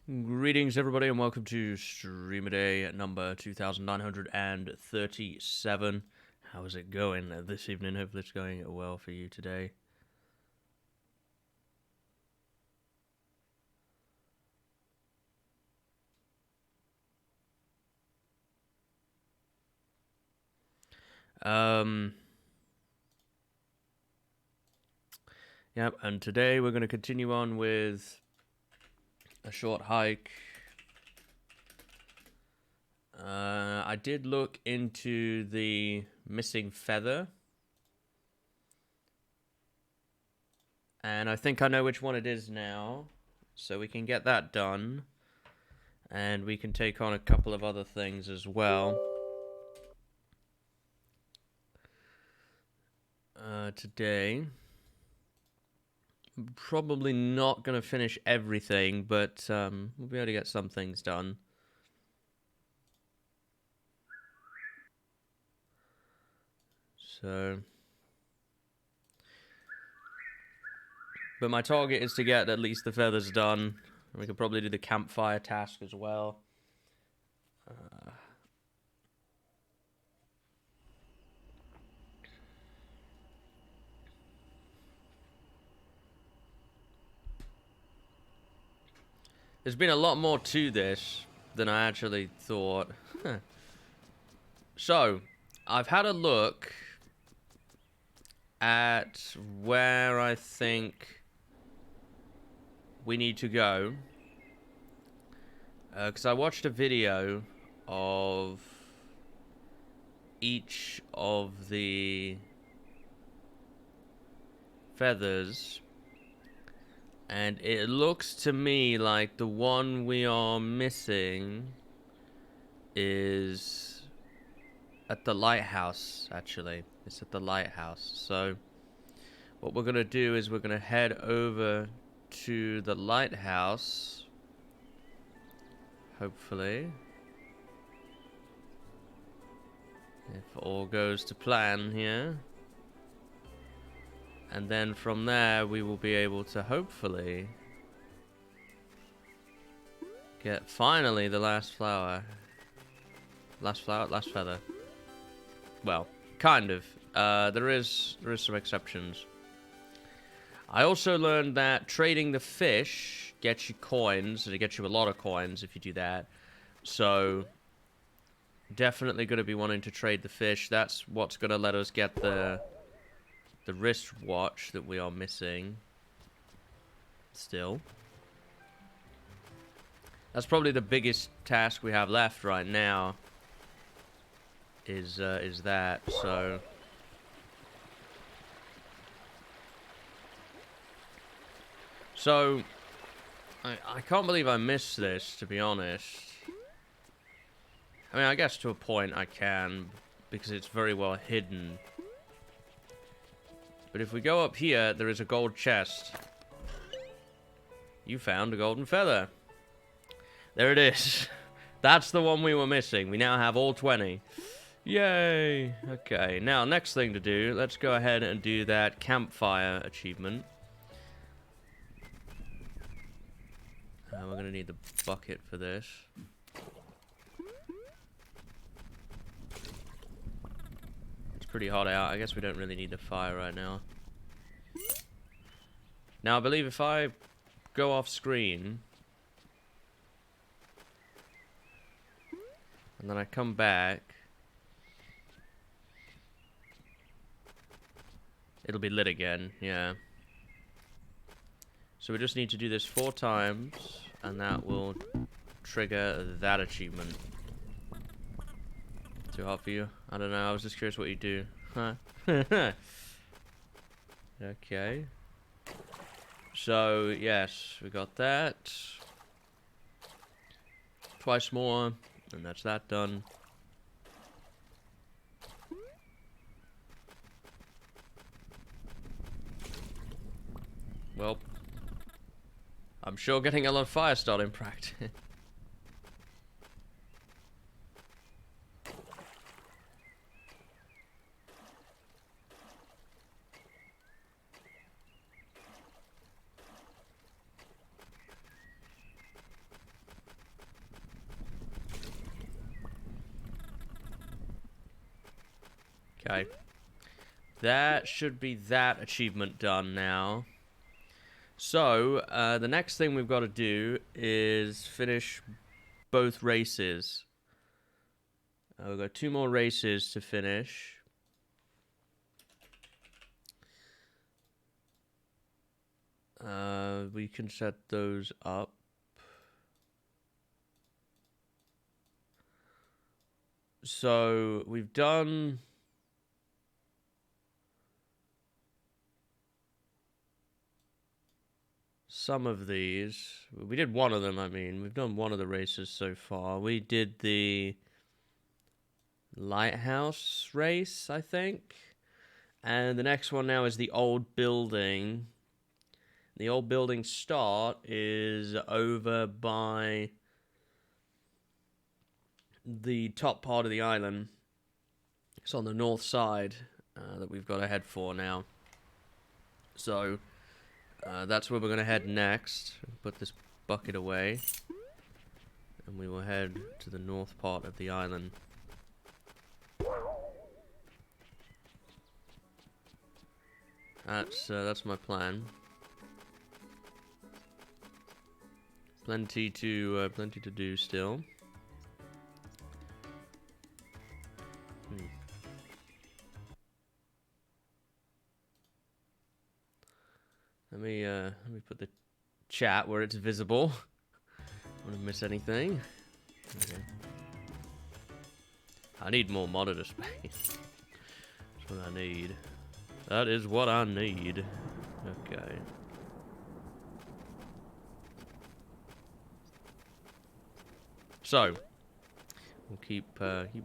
Greetings, everybody, and welcome to Streamer Day number 2937. How is it going this evening? Hopefully, it's going well for you today. Yep, and today we're going to continue on with a short hike. I did look into the missing feather, and I think I know which one it is now, so we can get that done, and we can take on a couple of other things as well. Today, probably not going to finish everything, but we'll be able to get some things done. So, but my target is to get at least the feathers done. We could probably do the campfire task as well. There's been a lot more to this than I actually thought. So, I've had a look at where I think we need to go. Because I watched a video of each of the feathers, and it looks to me like the one we are missing is at the lighthouse. Actually, it's at the lighthouse. So what we're gonna do is we're gonna head over to the lighthouse, hopefully, if all goes to plan here. And then from there, we will be able to hopefully get finally the last flower. Last feather. Well, kind of. There is some exceptions. I also learned that trading the fish gets you coins, and it gets you a lot of coins if you do that. So, definitely going to be wanting to trade the fish. That's what's going to let us get the wristwatch that we are missing still. That's probably the biggest task we have left right now is that. So I can't believe I missed this, to be honest. I mean, I guess to a point I can, because it's very well hidden. But if we go up here, there is a gold chest. You found a golden feather. There it is. That's the one we were missing. We now have all 20. Yay! Okay, now next thing to do, let's go ahead and do that campfire achievement. We're going to need the bucket for this. Pretty hot out. I guess we don't really need the fire right now. Now, I believe if I go off screen and then I come back, it'll be lit again. Yeah. So we just need to do this 4 times, and that will trigger that achievement. Too hot for you? I don't know. I was just curious what you do. Huh? Okay. So, yes, we got that. Twice more, and that's that done. Well, I'm sure getting a lot of fire starting practice. Okay. That should be that achievement done now. So, the next thing we've got to do is finish both races. We've got 2 more races to finish. We can set those up. So, we've done... some of these. We did one of them, I mean. We've done one of the races so far. We did the lighthouse race, I think. And the next one now is the old building. The old building start is over by the top part of the island. It's on the north side that we've got to head for now. So... that's where we're going to head next. Put this bucket away. And we will head to the north part of the island. That's my plan. Plenty to do still. Let me put the chat where it's visible. I don't miss anything. Okay. I need more monitor space. That's what I need. That is what I need. Okay. So, we'll keep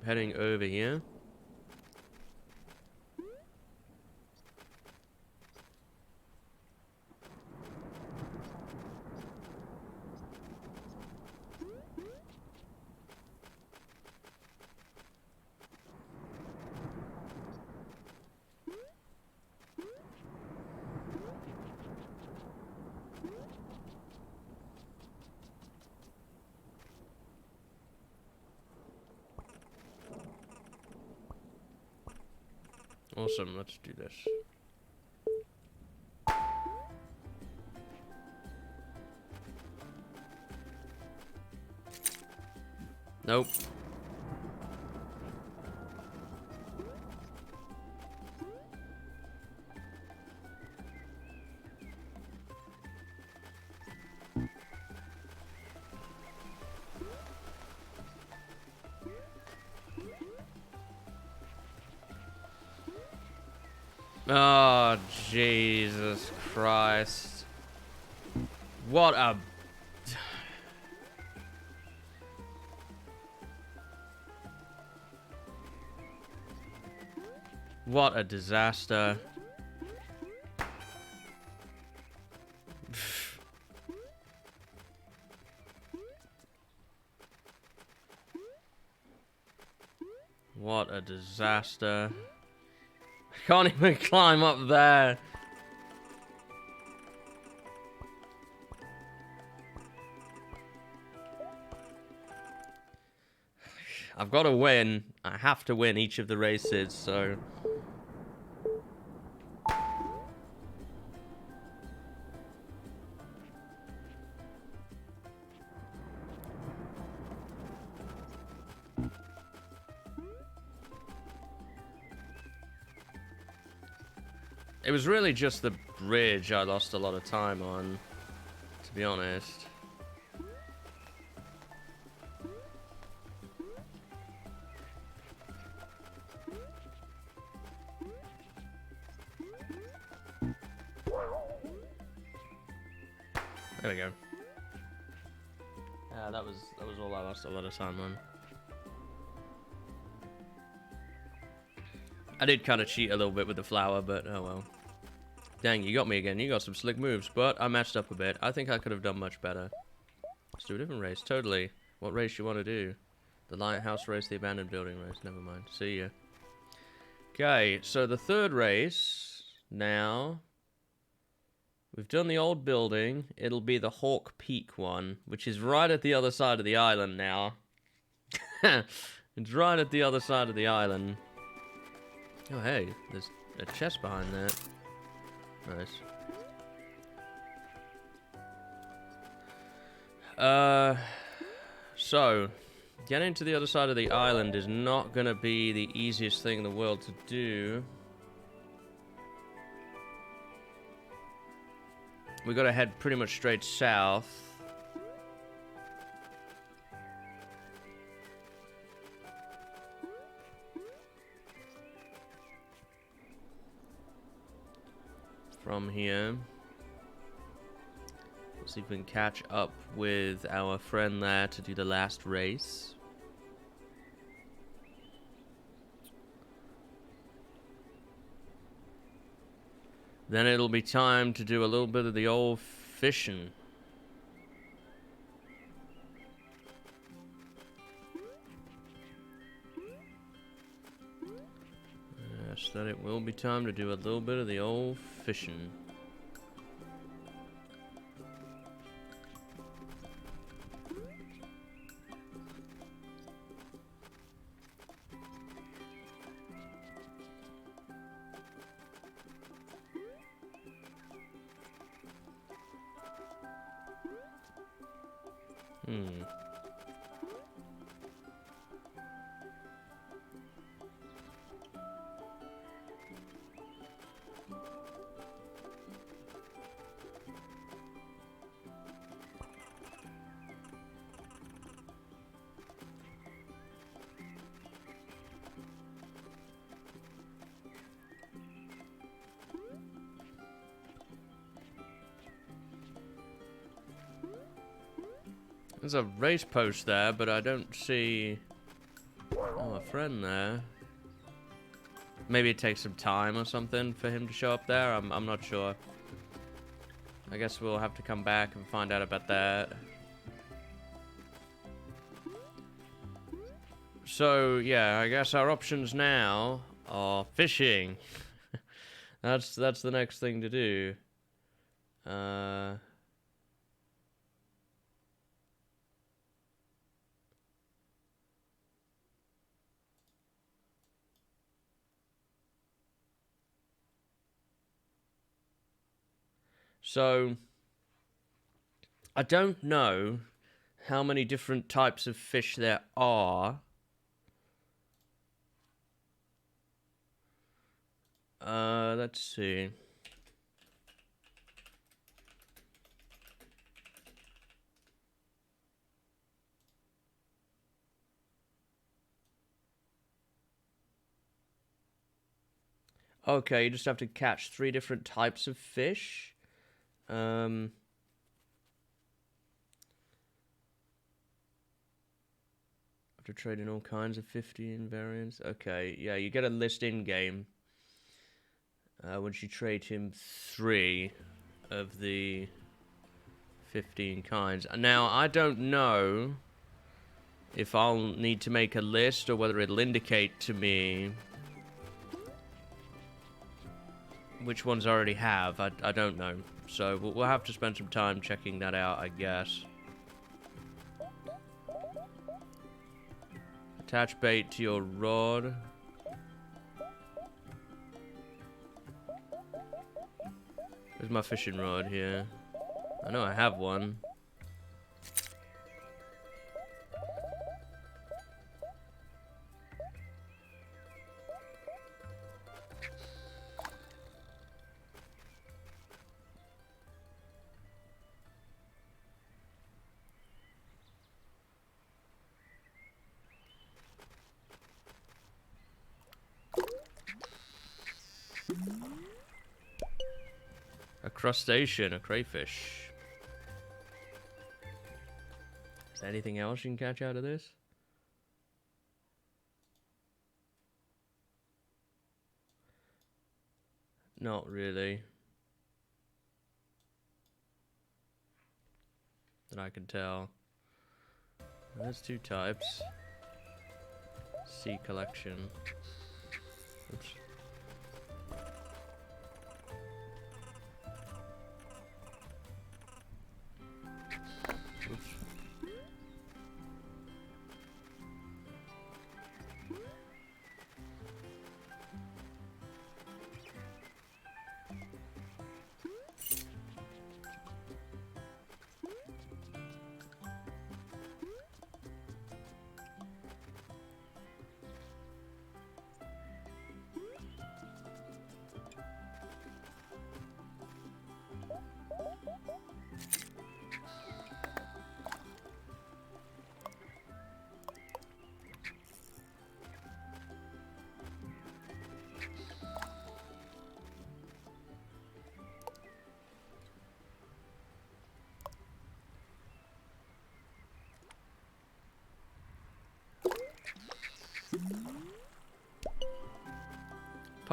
heading over here. Awesome, let's do this. Nope. Oh, Jesus Christ. What a... what a disaster. What a disaster. I can't even climb up there. I've got to win. I have to win each of the races, so... It was really just the bridge I lost a lot of time on, to be honest. There we go. Yeah, that was all I lost a lot of time on. I did kind of cheat a little bit with the flower, but oh well. Dang, you got me again. You got some slick moves, but I matched up a bit. I think I could have done much better. Let's do a different race. Totally. What race you want to do? The lighthouse race, the abandoned building race. Never mind. See ya. Okay, so the third race now. We've done the old building. It'll be the Hawk Peak one, which is right at the other side of the island now. It's right at the other side of the island. Oh, hey, there's a chest behind that. Nice. So, getting to the other side of the island is not going to be the easiest thing in the world to do. We got to head pretty much straight south. From here. We'll see if we can catch up with our friend there to do the last race. Then it'll be time to do a little bit of the old fishing. Yes, then it will be time to do a little bit of the old fishing. There's a race post there, but I don't see a friend there. Maybe it takes some time or something for him to show up there. I'm not sure. I guess we'll have to come back and find out about that. So yeah, I guess our options now are fishing. That's the next thing to do. So, I don't know how many different types of fish there are. Let's see. Okay, you just have to catch 3 different types of fish. After trading all kinds of 15 variants. Okay, yeah, you get a list in-game. Once you trade him 3 of the 15 kinds. Now, I don't know if I'll need to make a list or whether it'll indicate to me which ones I already have. I don't know. So we'll have to spend some time checking that out, I guess. Attach bait to your rod. Where's my fishing rod here? I know I have one. A crustacean, a crayfish. Is there anything else you can catch out of this? Not really. That I can tell. There's 2 types. Sea collection. Oops. Oops.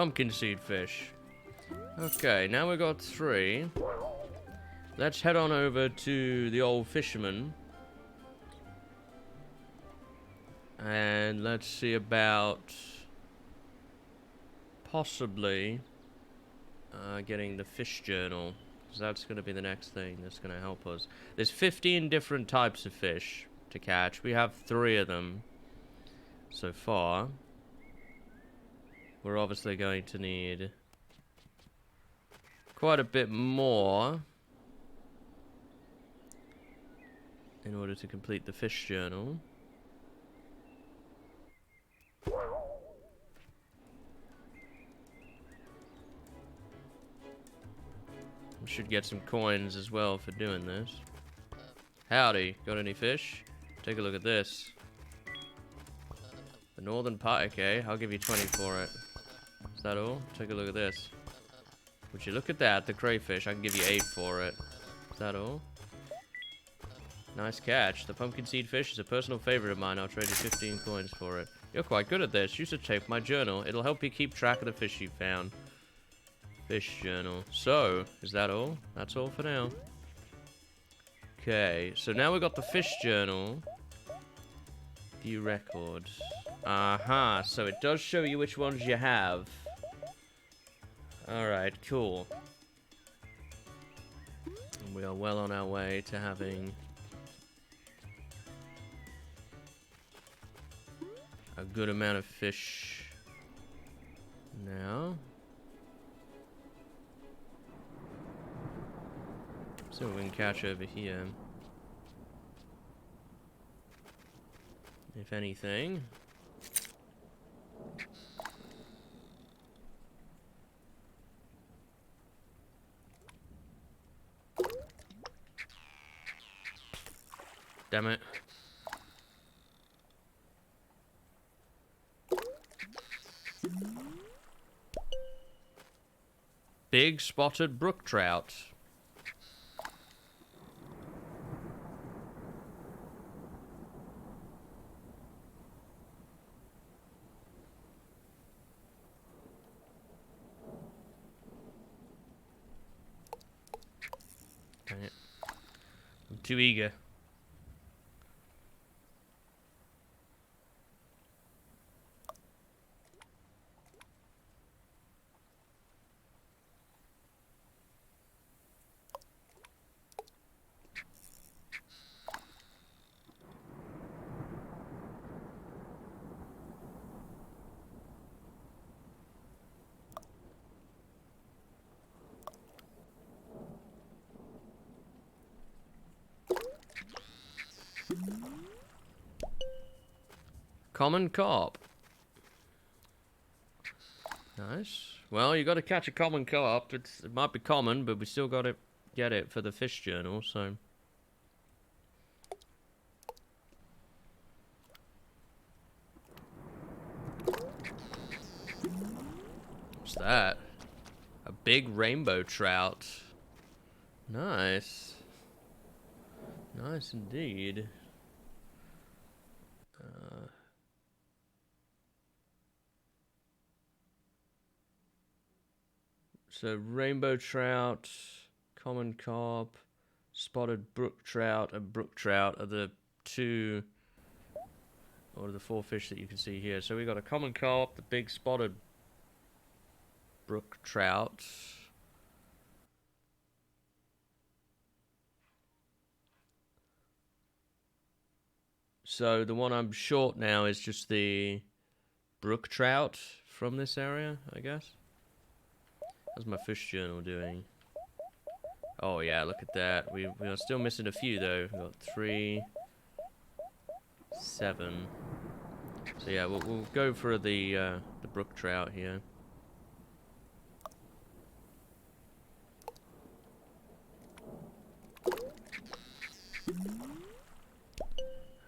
pumpkin seed fish. Okay, now we got 3. Let's head on over to the old fisherman. And let's see about possibly getting the fish journal. Because that's going to be the next thing that's going to help us. There's 15 different types of fish to catch. We have 3 of them so far. We're obviously going to need quite a bit more in order to complete the fish journal. We should get some coins as well for doing this. Howdy, got any fish? Take a look at this. The northern pike, okay, I'll give you 20 for it. Is that all? Take a look at this. Would you look at that, the crayfish, I can give you 8 for it. Is that all? Nice catch. The pumpkin seed fish is a personal favorite of mine. I'll trade you 15 coins for it. You're quite good at this. You should take my journal. It'll help you keep track of the fish you found. Fish journal. So, is that all? That's all for now. Okay, so now we've got the fish journal. View records. Aha, so it does show you which ones you have. Alright, cool. And we are well on our way to having a good amount of fish now. See what we can catch over here. If anything. Damn it. Big spotted brook trout. Dang it. I'm too eager. Common carp. Nice. Well, you got to catch a common carp. It might be common, but we still got to get it for the fish journal, so. What's that? A big rainbow trout. Nice. Nice indeed. So rainbow trout, common carp, spotted brook trout, and brook trout are the 2 or the 4 fish that you can see here. So we got a common carp, the big spotted brook trout. So the one I'm short now is just the brook trout from this area, I guess. How's my fish journal doing? Oh yeah, look at that. We are still missing a few though. We've got 3, 7. So yeah, we'll go for the brook trout here.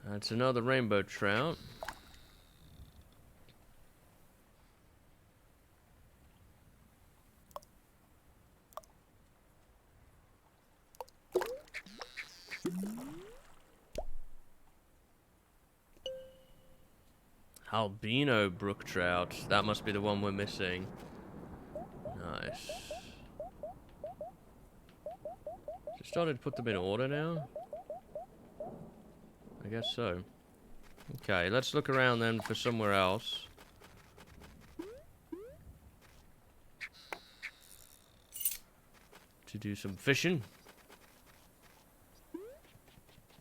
That's another rainbow trout. Albino brook trout. That must be the one we're missing. Nice. Just started to put them in order now? I guess so. Okay, let's look around then for somewhere else. To do some fishing.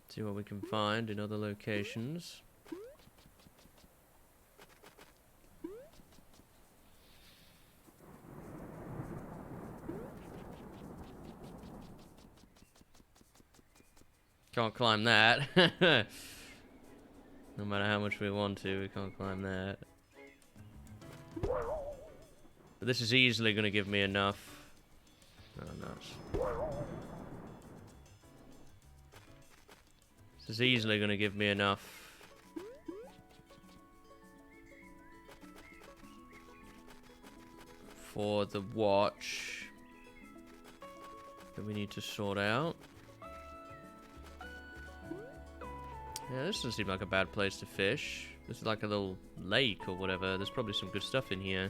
See what we can find in other locations. Can't climb that. No matter how much we want to, we can't climb that. But this is easily going to give me enough. Oh, nuts. This is easily going to give me enough. For the watch that we need to sort out. Yeah, this doesn't seem like a bad place to fish. This is like a little lake or whatever. There's probably some good stuff in here.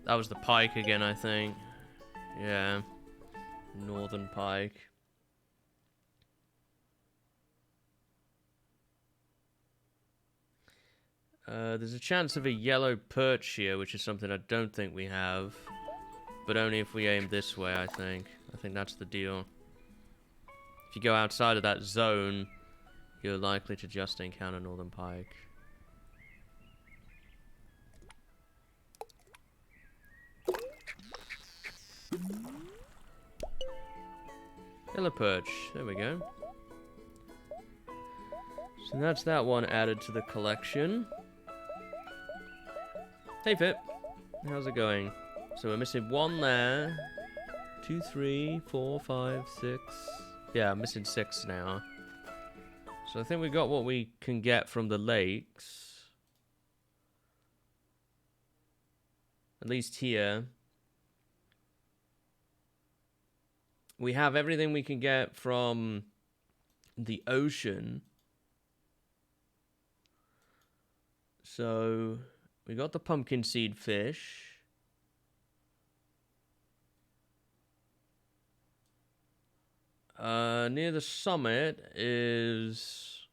That was the pike again, I think. Yeah. Northern pike. There's a chance of a yellow perch here, which is something I don't think we have. But only if we aim this way, I think. I think that's the deal. If you go outside of that zone, you're likely to just encounter northern pike. Yellow perch. There we go. So that's that one added to the collection. Hey Fit, how's it going? So we're missing one there. 2, 3, 4, 5, 6. Yeah, I'm missing 6 now. So I think we got what we can get from the lakes. At least here. We have everything we can get from the ocean. So we got the pumpkin seed fish. Near the summit is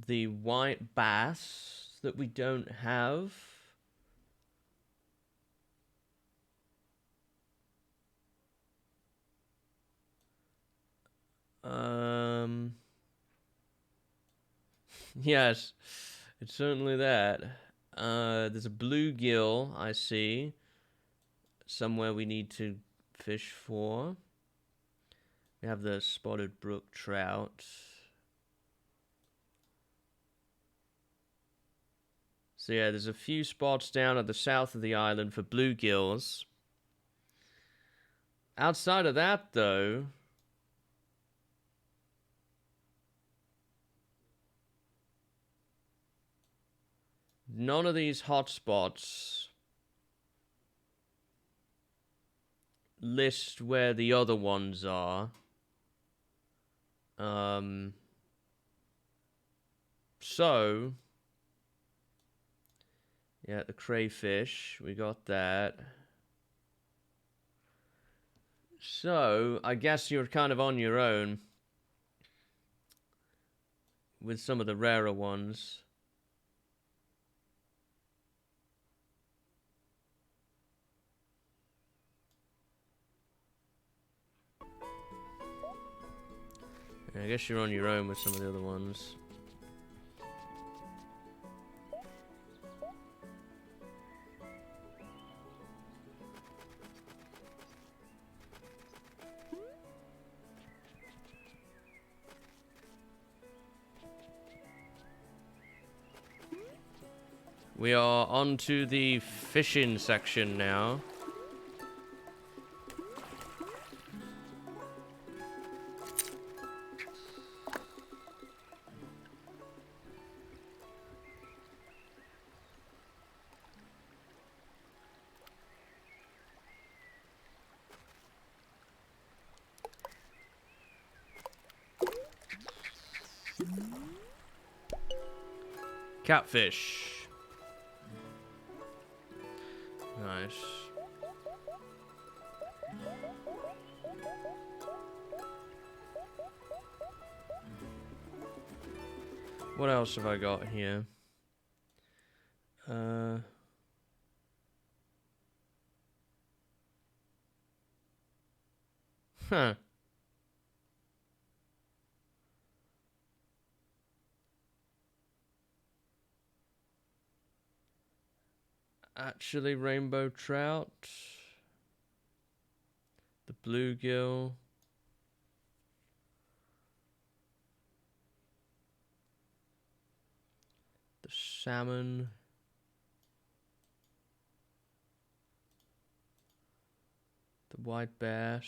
the white bass that we don't have. Yes, it's certainly that. There's a bluegill, I see. Somewhere we need to fish for. We have the spotted brook trout. So yeah, there's a few spots down at the south of the island for bluegills. Outside of that, though, none of these hotspots list where the other ones are. So, yeah, the crayfish, we got that. So, I guess you're kind of on your own with some of the rarer ones. I guess you're on your own with some of the other ones. We are on to the fishing section now. Catfish. Nice. What else have I got here? Huh. Actually, rainbow trout. The bluegill. The salmon. The white bass.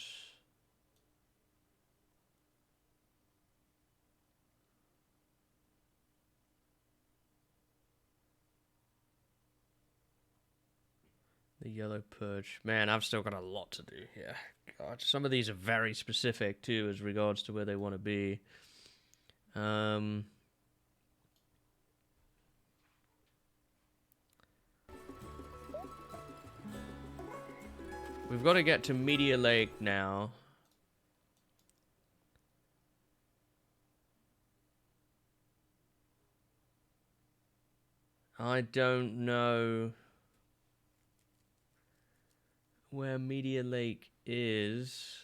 The yellow perch. Man, I've still got a lot to do here. God, some of these are very specific too as regards to where they want to be. We've got to get to Meteor Lake now. I don't know where Meteor Lake is.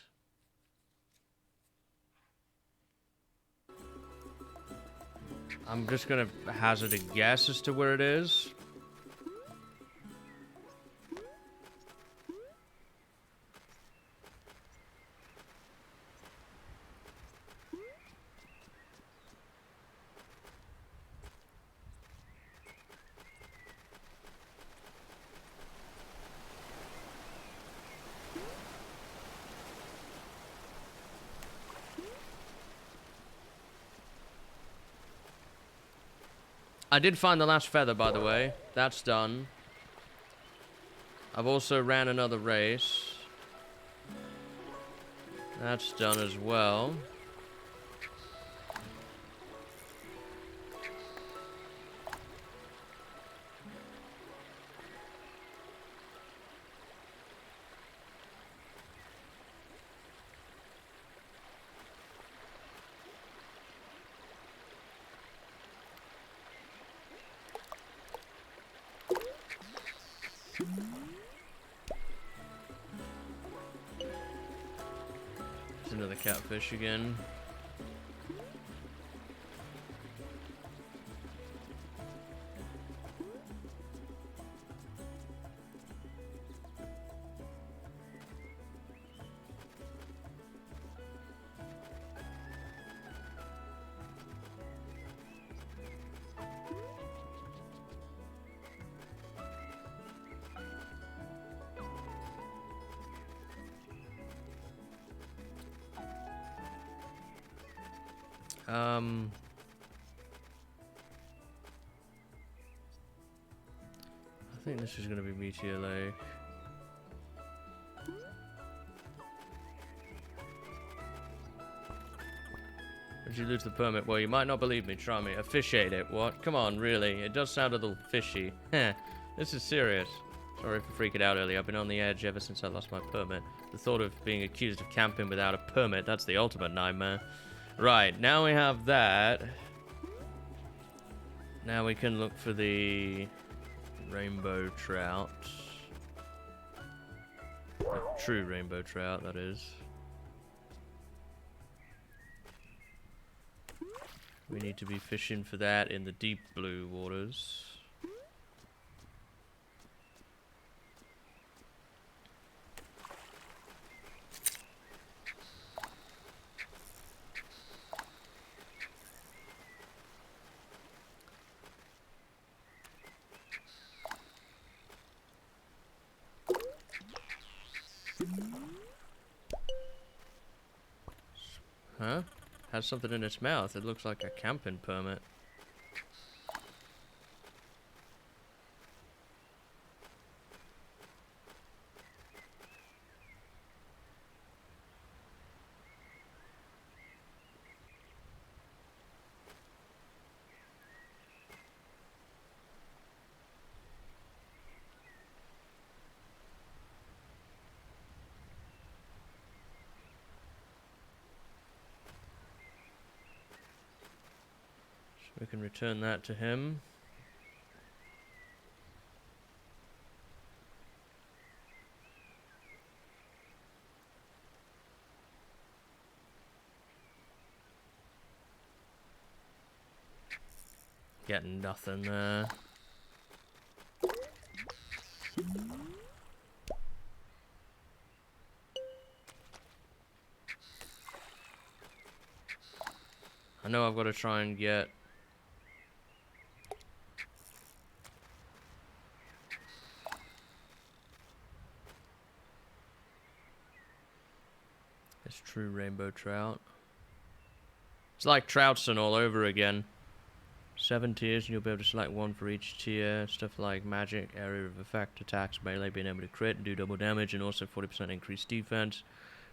I'm just gonna hazard a guess as to where it is. I did find the last feather, by the way. That's done. I've also ran another race. That's done as well. There's another catfish again. I think this is going to be Meteor Lake. Did you lose the permit? Well, you might not believe me. Try me. A fish ate it. What? Come on, really? It does sound a little fishy. Heh. This is serious. Sorry for freaking out earlier. I've been on the edge ever since I lost my permit. The thought of being accused of camping without a permit, that's the ultimate nightmare. Right, now we have that. Now we can look for the rainbow trout. The true rainbow trout, that is. We need to be fishing for that in the deep blue waters. Huh? Has something in its mouth. It looks like a camping permit. We can return that to him. Getting nothing there. I know I've got to try and get... this true rainbow trout. It's like Troutson all over again. 7 tiers and you'll be able to select one for each tier. Stuff like magic, area of effect, attacks, melee, being able to crit and do double damage, and also 40% increased defense.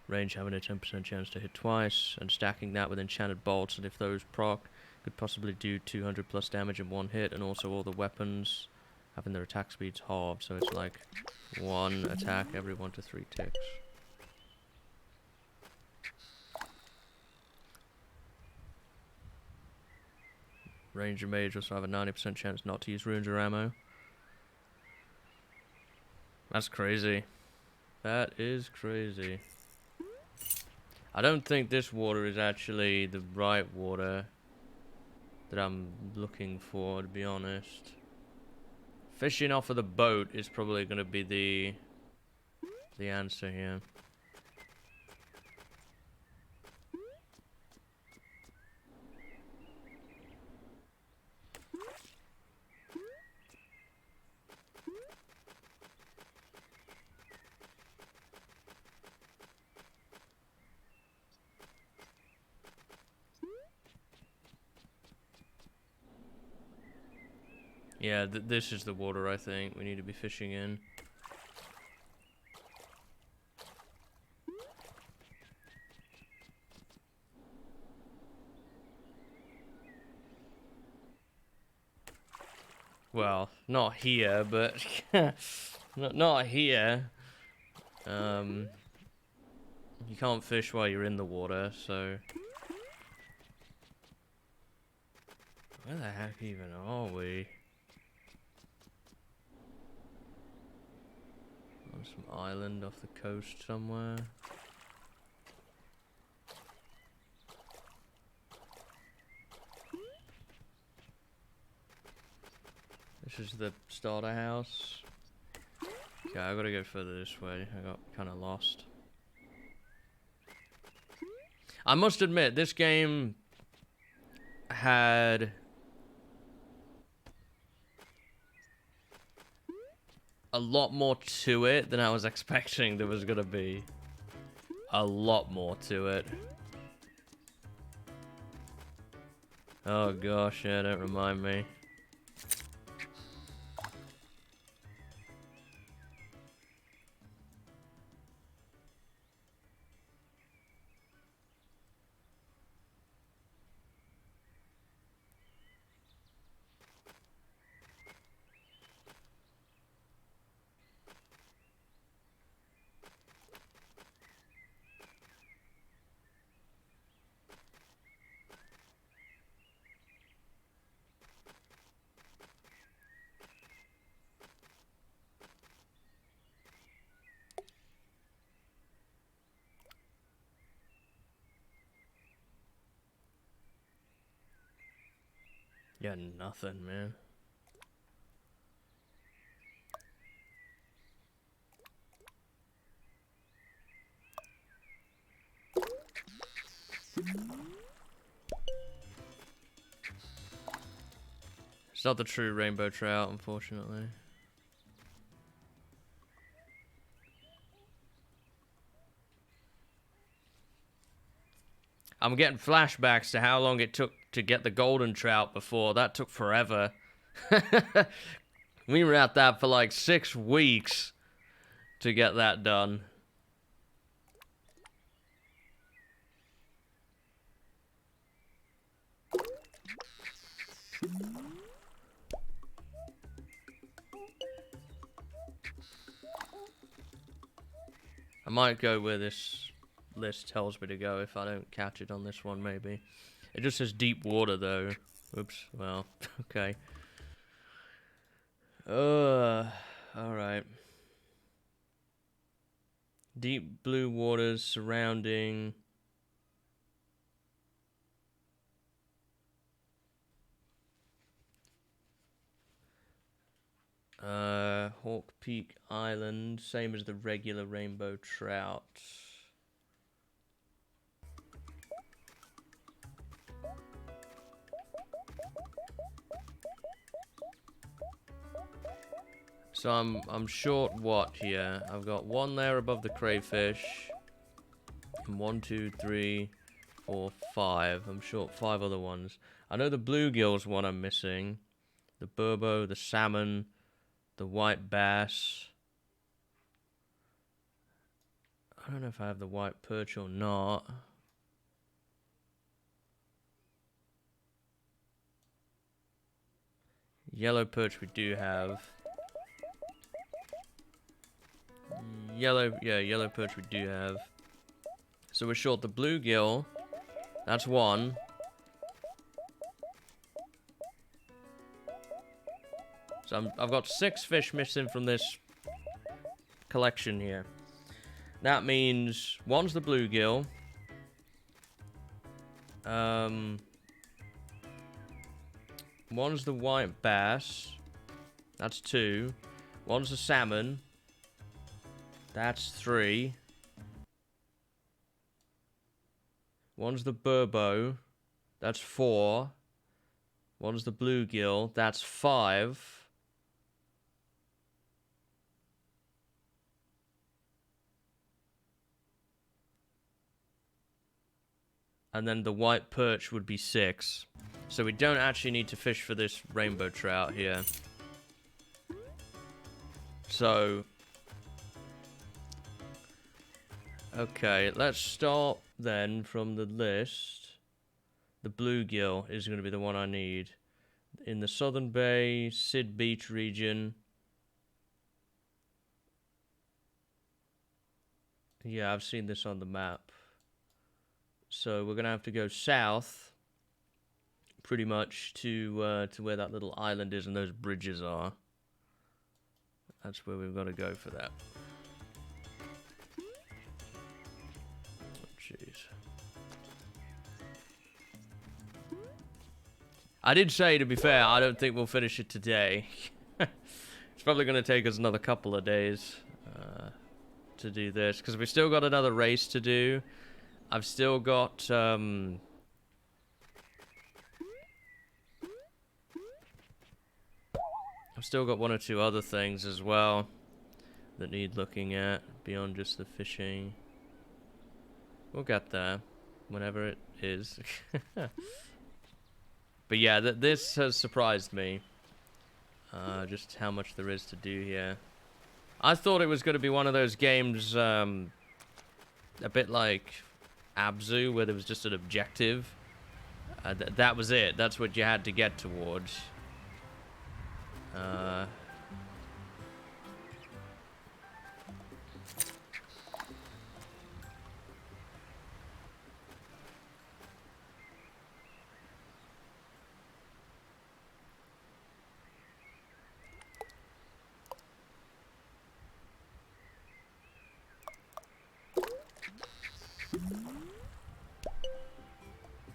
Range having a 10% chance to hit twice, and stacking that with enchanted bolts, and if those proc, could possibly do 200 plus damage in one hit, and also all the weapons having their attack speeds halved, so it's like one attack every 1 to 3 ticks. Ranger mage also have a 90% chance not to use runes or ammo. That's crazy. That is crazy. I don't think this water is actually the right water that I'm looking for, to be honest. Fishing off of the boat is probably going to be the answer here. Yeah, this is the water I think we need to be fishing in. Well, not here, but not here. You can't fish while you're in the water, so where the heck even are we? On some island off the coast somewhere. This is the starter house. Okay, I gotta go further this way. I got kind of lost. I must admit, this game had a lot more to it than I was expecting there was gonna be. A lot more to it. Oh gosh, yeah, don't remind me. Yeah, nothing, man. It's not the true rainbow trout, unfortunately. I'm getting flashbacks to how long it took to get the golden trout before. That took forever. We were at that for like 6 weeks to get that done. I might go where this list tells me to go if I don't catch it on this one, maybe. It just says deep water, though. Oops. Well, okay. Alright. Deep blue waters surrounding... Hawk Peak Island, same as the regular rainbow trout. So I'm short what here? I've got one there above the crayfish. And 1, 2, 3, 4, 5. I'm short 5 other ones. I know the bluegill's one I'm missing. The burbo, the salmon, the white bass. I don't know if I have the white perch or not. Yellow perch we do have. Yellow perch we do have. So we're short the bluegill. That's one. So I've got 6 fish missing from this collection here. That means one's the bluegill. One's the white bass. That's 2. One's the salmon. That's 3. One's the burbo. That's 4. One's the bluegill. That's 5. And then the white perch would be 6. So we don't actually need to fish for this rainbow trout here. So... okay, let's start then from the list. The bluegill is going to be the one I need. In the Southern Bay, Sid Beach region. Yeah, I've seen this on the map. So we're going to have to go south, pretty much, to where that little island is and those bridges are. That's where we've got to go for that. Jeez. I did say, to be fair, I don't think we'll finish it today. It's probably going to take us another couple of days to do this, because we've still got another race to do. I've still got I've still got 1 or 2 other things as well that need looking at beyond just the fishing. We'll get there whenever it is. But yeah, this has surprised me. Just how much there is to do here. I thought it was going to be one of those games, a bit like Abzu, where there was just an objective. That was it. That's what you had to get towards.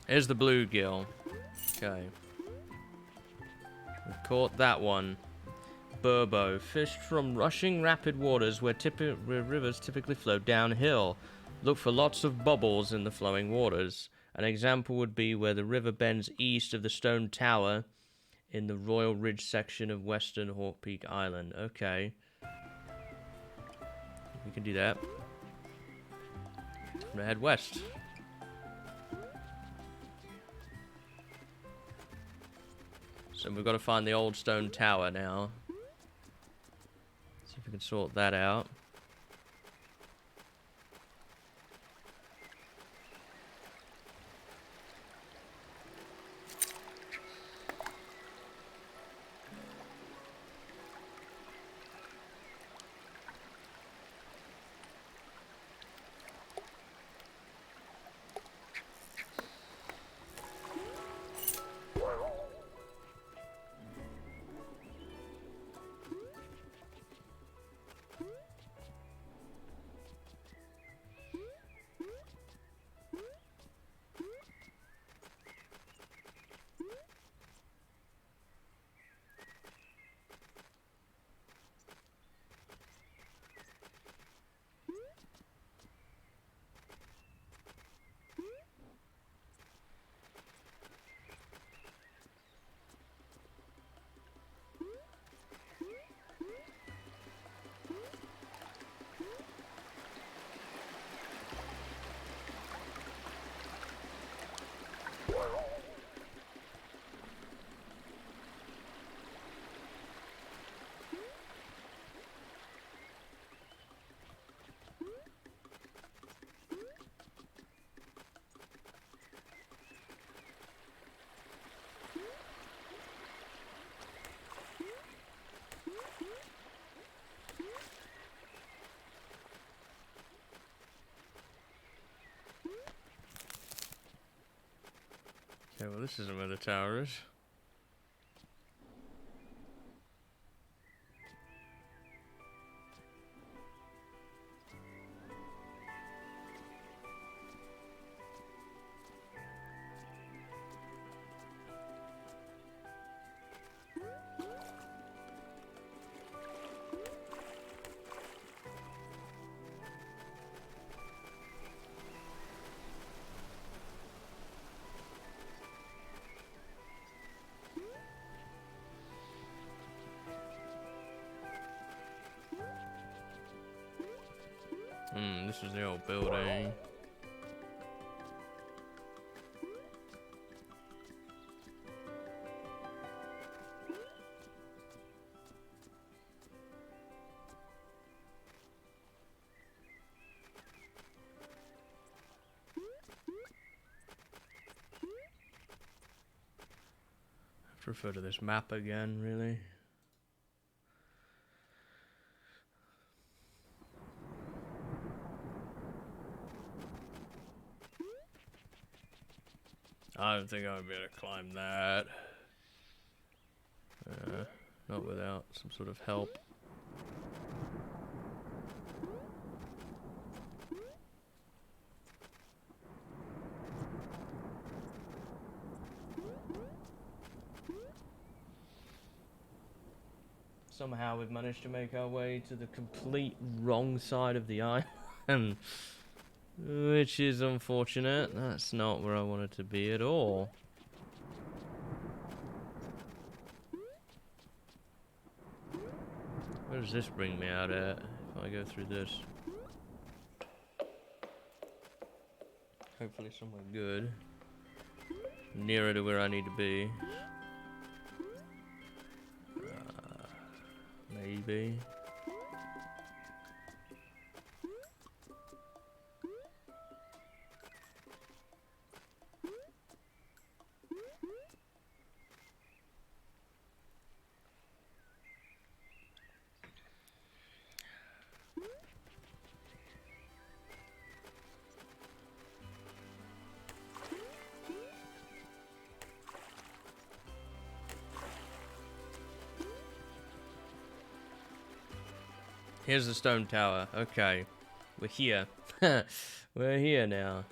Here's the bluegill. Okay. We've caught that one. Burbo. Fished from rushing rapid waters where rivers typically flow downhill. Look for lots of bubbles in the flowing waters. An example would be where the river bends east of the stone tower in the Royal Ridge section of western Hawk Peak Island. Okay. We can do that. I'm gonna head west. So we've got to find the old stone tower now. See if we can sort that out. Okay, well this isn't where the tower is. This is the old building. I have to refer to this map again, really. I don't think I would be able to climb that. Not without some sort of help. Somehow we've managed to make our way to the complete wrong side of the island. Which is unfortunate. That's not where I wanted to be at all. Where does this bring me out at if I go through this? Hopefully somewhere good. Nearer to where I need to be. Maybe. Here's the stone tower. Okay. We're here. We're here now.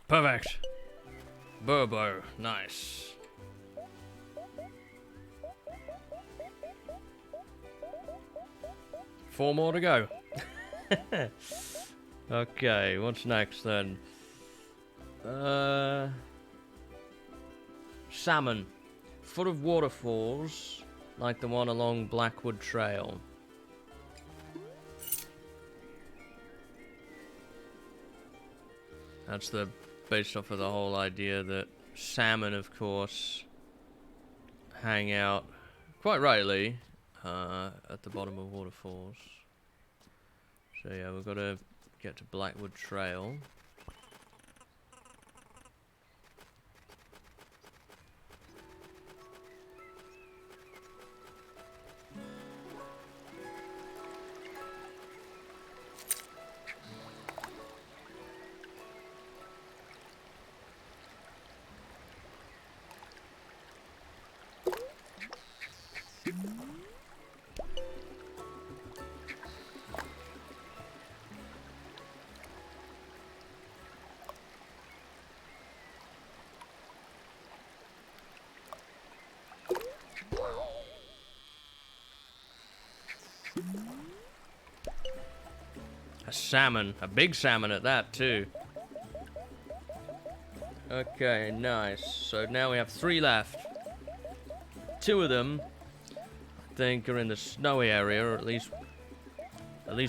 Perfect. Burbo. Nice. Four more to go. Okay, what's next then? Salmon. Foot of waterfalls, like the one along Blackwood Trail. That's based off of the whole idea that salmon, of course, hang out, quite rightly, at the bottom of waterfalls. So yeah, we've got to get to Blackwood Trail. A salmon. A big salmon at that, too. Okay, nice. So now we have 3 left. 2 of them, I think, are in the snowy area, or at least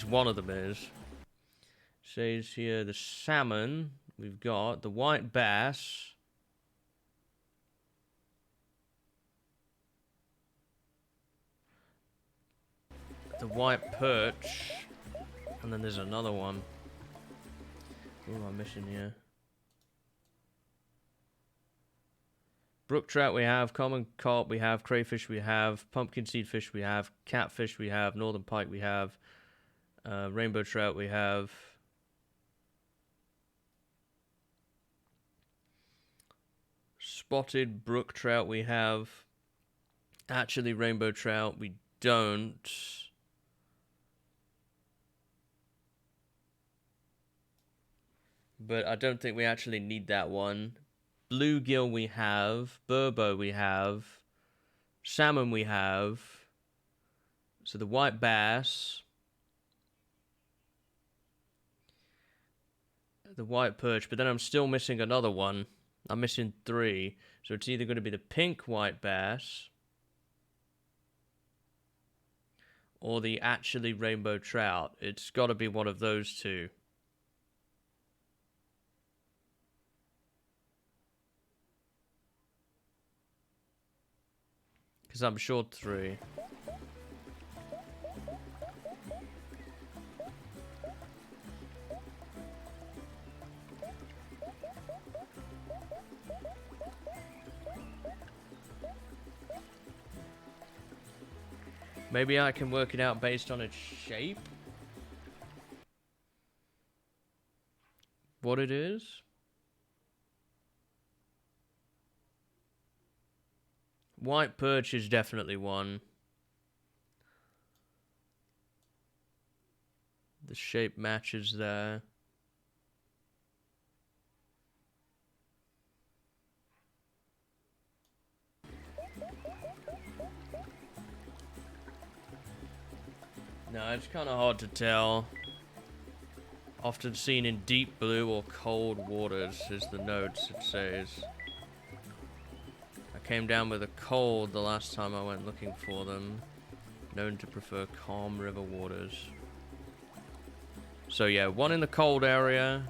one of them is. Says here the salmon. We've got the white bass. The white perch. And then there's another one. What am I missing here? Brook trout we have, common carp we have, crayfish we have, pumpkin seed fish we have, catfish we have, northern pike we have, rainbow trout we have. Spotted brook trout we have. Actually, rainbow trout we don't. But I don't think we actually need that one. Bluegill we have. Burbo we have. Salmon we have. So the white bass. The white perch. But then I'm still missing another one. I'm missing 3. So it's either going to be the pink white bass. Or the actually rainbow trout. It's got to be one of those 2. Because I'm short 3. Maybe I can work it out based on its shape? What it is? White perch is definitely one. The shape matches there. No, it's kind of hard to tell. Often seen in deep blue or cold waters is the notes it says. I came down with a cold the last time I went looking for them. Known to prefer calm river waters. So yeah, one in the cold area,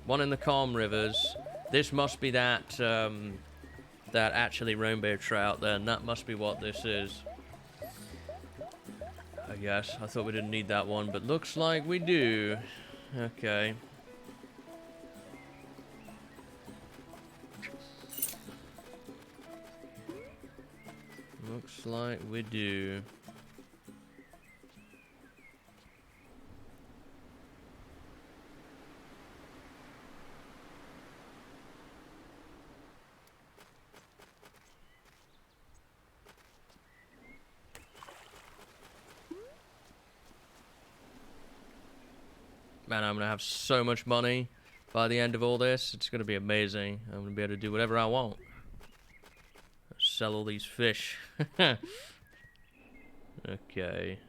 one in the calm rivers. This must be that, that actually rainbow trout then. That must be what this is. I guess. I thought we didn't need that one, but looks like we do. Okay. Looks like we do. Man, I'm gonna have so much money by the end of all this. It's gonna be amazing. I'm gonna be able to do whatever I want. Sell all these fish. Okay.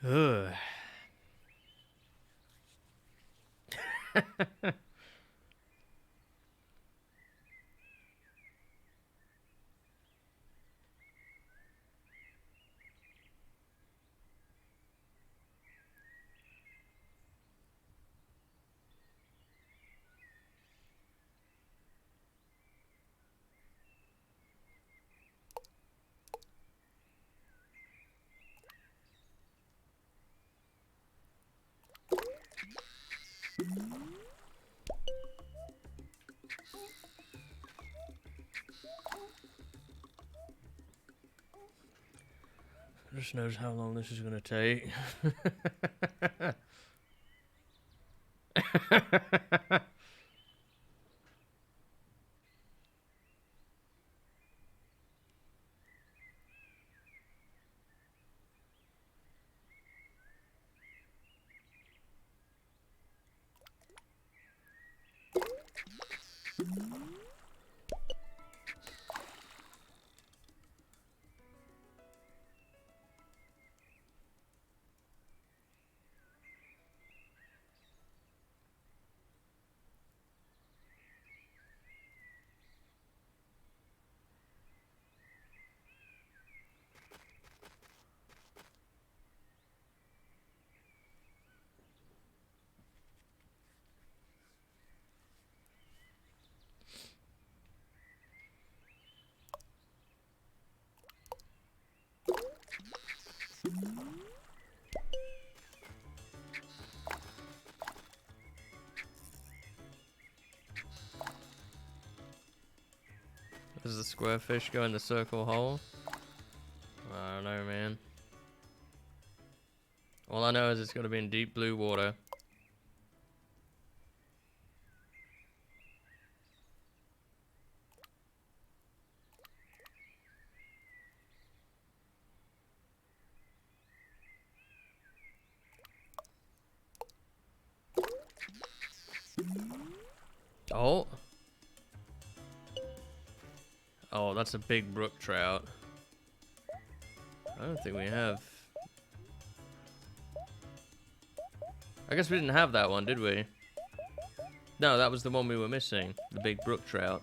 Ugh. Just knows how long this is gonna take. Does the square fish go in the circle hole? I don't know, man. All I know is it's gonna be in deep blue water. Oh. Oh, that's a big brook trout. I don't think we have. I guess we didn't have that one, did we? No, that was the one we were missing. The big brook trout.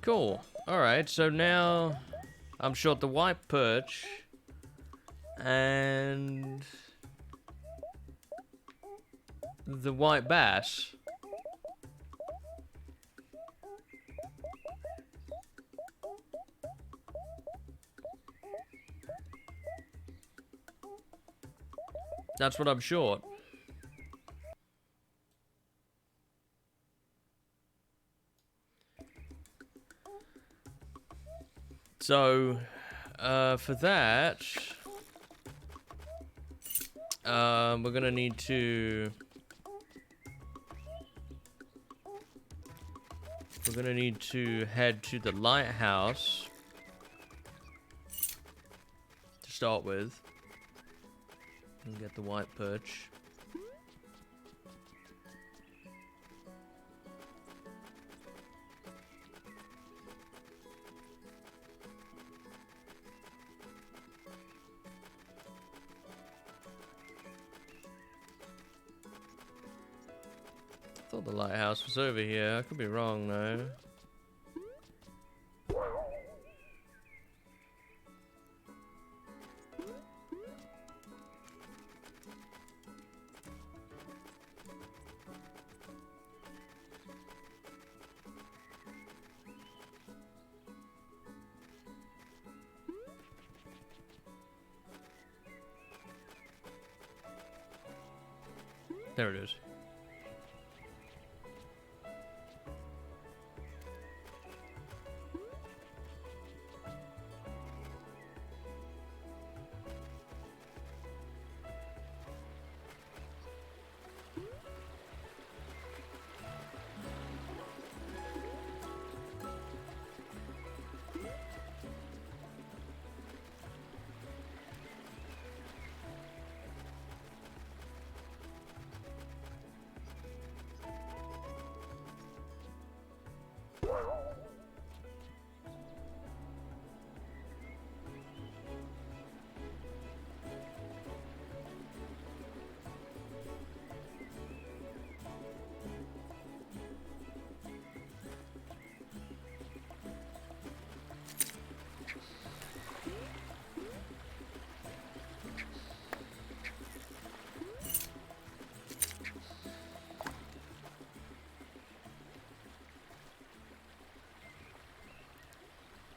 Cool. Alright, so now I'm short the white perch and the white bass. That's what I'm short. So, for that, we're gonna need to... We're gonna need to head to the lighthouse to start with and get the white perch. I thought the lighthouse was over here. I could be wrong though. There it is.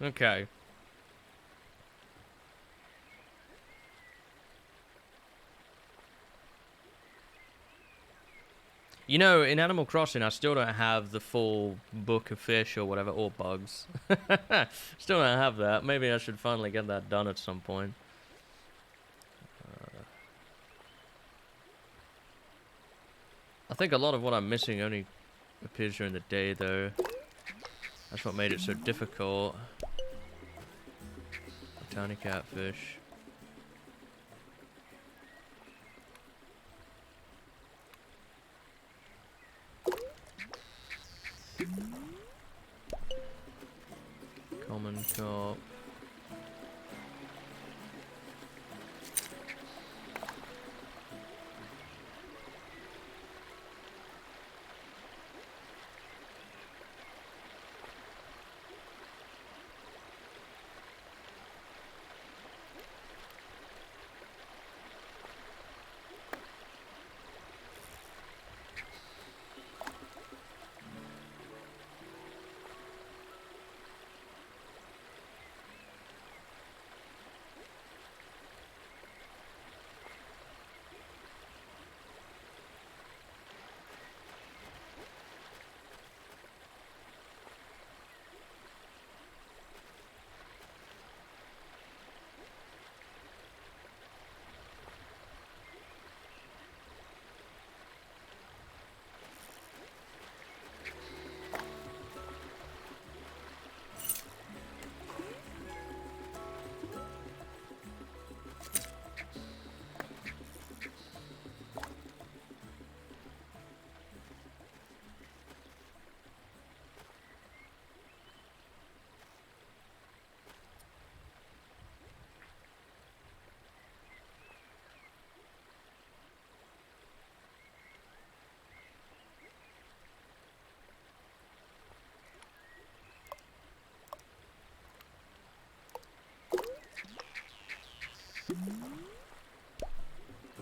Okay. You know, in Animal Crossing, I still don't have the full book of fish or whatever, or bugs. Still don't have that. Maybe I should finally get that done at some point. I think a lot of what I'm missing only appears during the day, though. That's what made it so difficult. A tiny catfish. Common carp.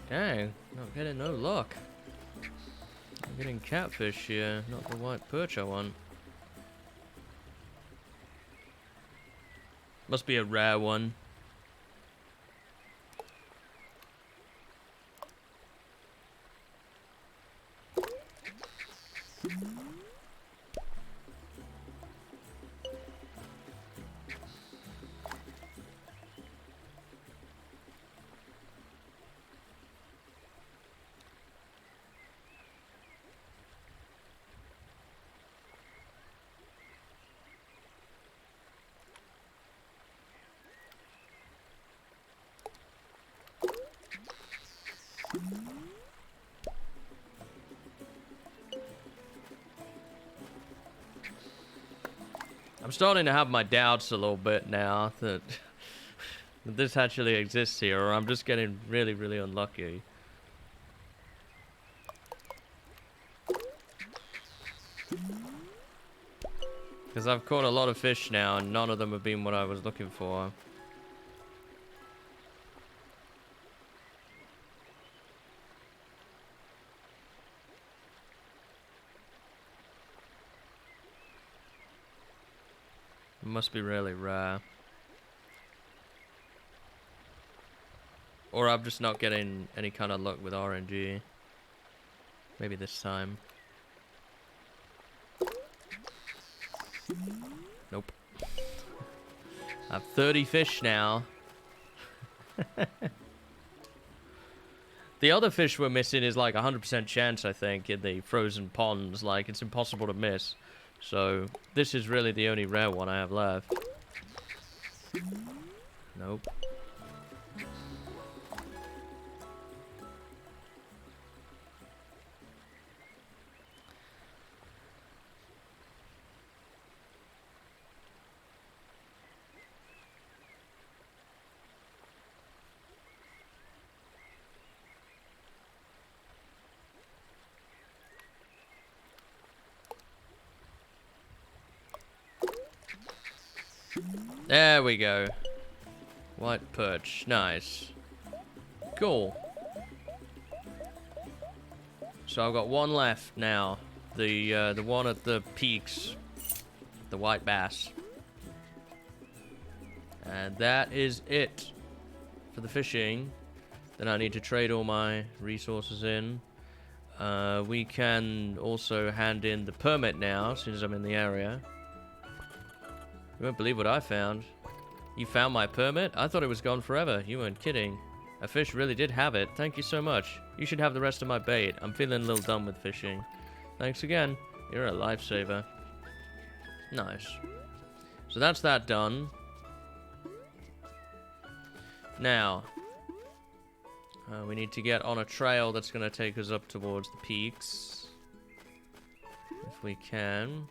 Dang, not getting no luck. I'm getting catfish here, not the white perch I want. Must be a rare one. I'm starting to have my doubts a little bit now that, that this actually exists here, or I'm just getting really, really unlucky. Because I've caught a lot of fish now, and none of them have been what I was looking for. It must be really rare. Or I'm just not getting any kind of luck with RNG. Maybe this time. Nope. I have 30 fish now. The other fish we're missing is like 100% chance, I think, in the frozen ponds. Like, it's impossible to miss. So, this is really the only rare one I have left. Nope. There we go. White perch. Nice. Cool. So I've got one left now. The one at the peaks. The white bass. And that is it for the fishing. Then I need to trade all my resources in. We can also hand in the permit now, as soon as I'm in the area. You won't believe what I found. You found my permit? I thought it was gone forever. You weren't kidding. A fish really did have it. Thank you so much. You should have the rest of my bait. I'm feeling a little done with fishing. Thanks again. You're a lifesaver. Nice. So that's that done. Now, we need to get on a trail that's going to take us up towards the peaks. If we can.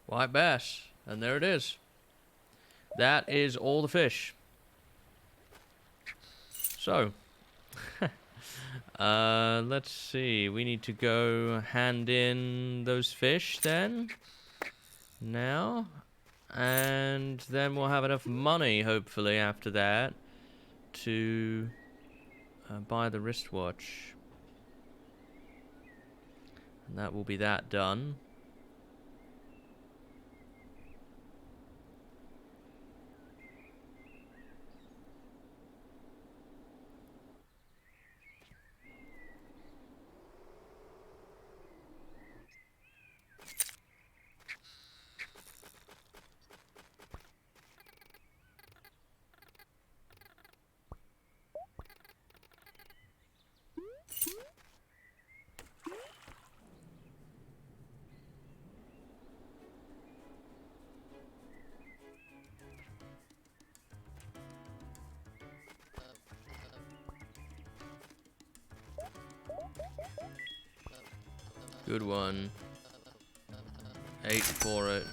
White bass. And there it is. That is all the fish. So, let's see. We need to go hand in those fish then. Now. And then we'll have enough money, hopefully, after that, to buy the wristwatch. And that will be that done. Good one. 8 for it.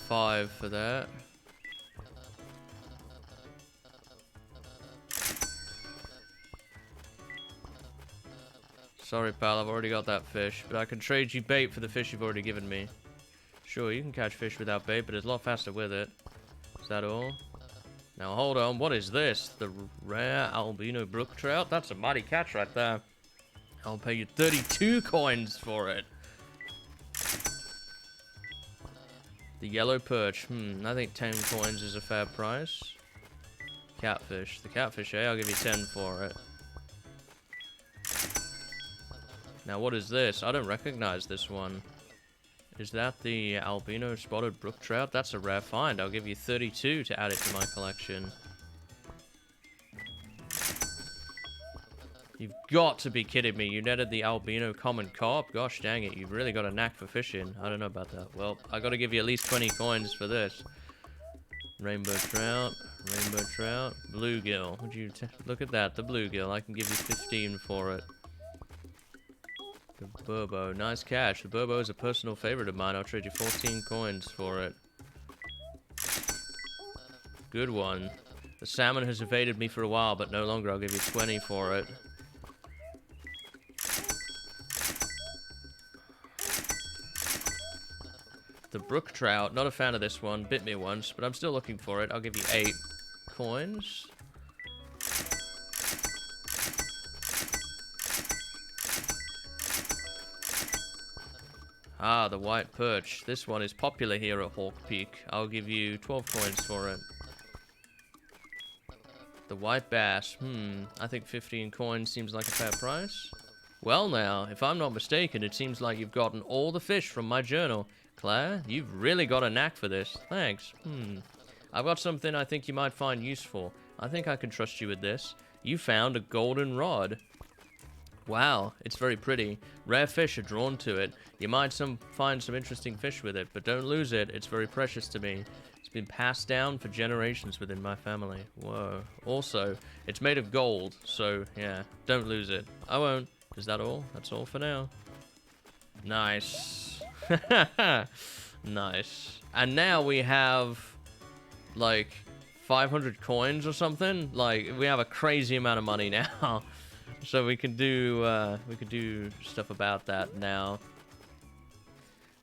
$5 for that. Sorry, pal, I've already got that fish, but I can trade you bait for the fish you've already given me. Sure, you can catch fish without bait, but it's a lot faster with it. Is that all? Now, hold on. What is this? The rare albino brook trout? That's a mighty catch right there. I'll pay you 32 coins for it. The yellow perch. I think 10 coins is a fair price. Catfish. The catfish, eh? I'll give you 10 for it. Now, what is this? I don't recognize this one. Is that the albino spotted brook trout? That's a rare find. I'll give you 32 to add it to my collection. You've got to be kidding me. You netted the albino common carp? Gosh dang it, you've really got a knack for fishing. I don't know about that. Well, I got to give you at least 20 coins for this. Rainbow trout, bluegill. Would you look at that, the bluegill. I can give you 15 for it. The Burbo, nice catch. The Burbo is a personal favorite of mine. I'll trade you 14 coins for it. Good one. The salmon has evaded me for a while, but no longer. I'll give you 20 for it. The brook trout, not a fan of this one. Bit me once, but I'm still looking for it. I'll give you 8 coins. Ah, the white perch. This one is popular here at Hawk Peak. I'll give you 12 coins for it. The white bass. I think 15 coins seems like a fair price. Well now, if I'm not mistaken, it seems like you've gotten all the fish from my journal. Claire, you've really got a knack for this. Thanks. I've got something I think you might find useful. I think I can trust you with this. You found a golden rod. Wow, it's very pretty. Rare fish are drawn to it. You might find some interesting fish with it, but don't lose it. It's very precious to me. It's been passed down for generations within my family. Whoa. Also, it's made of gold, so yeah, don't lose it. I won't. Is that all? That's all for now. Nice. Nice. And now we have, like, 500 coins or something. Like, we have a crazy amount of money now. So we can do stuff about that now.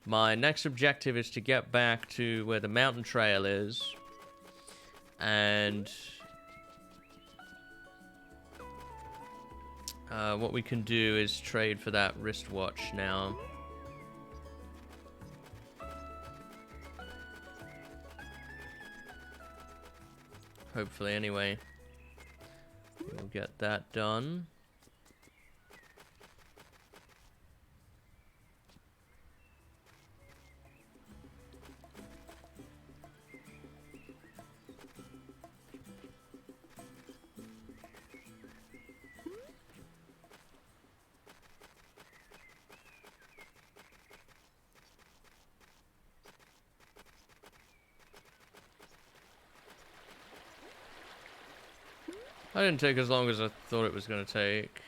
My next objective is to get back to where the mountain trail is. And what we can do is trade for that wristwatch now. Hopefully, anyway. We'll get that done. That didn't take as long as I thought it was going to take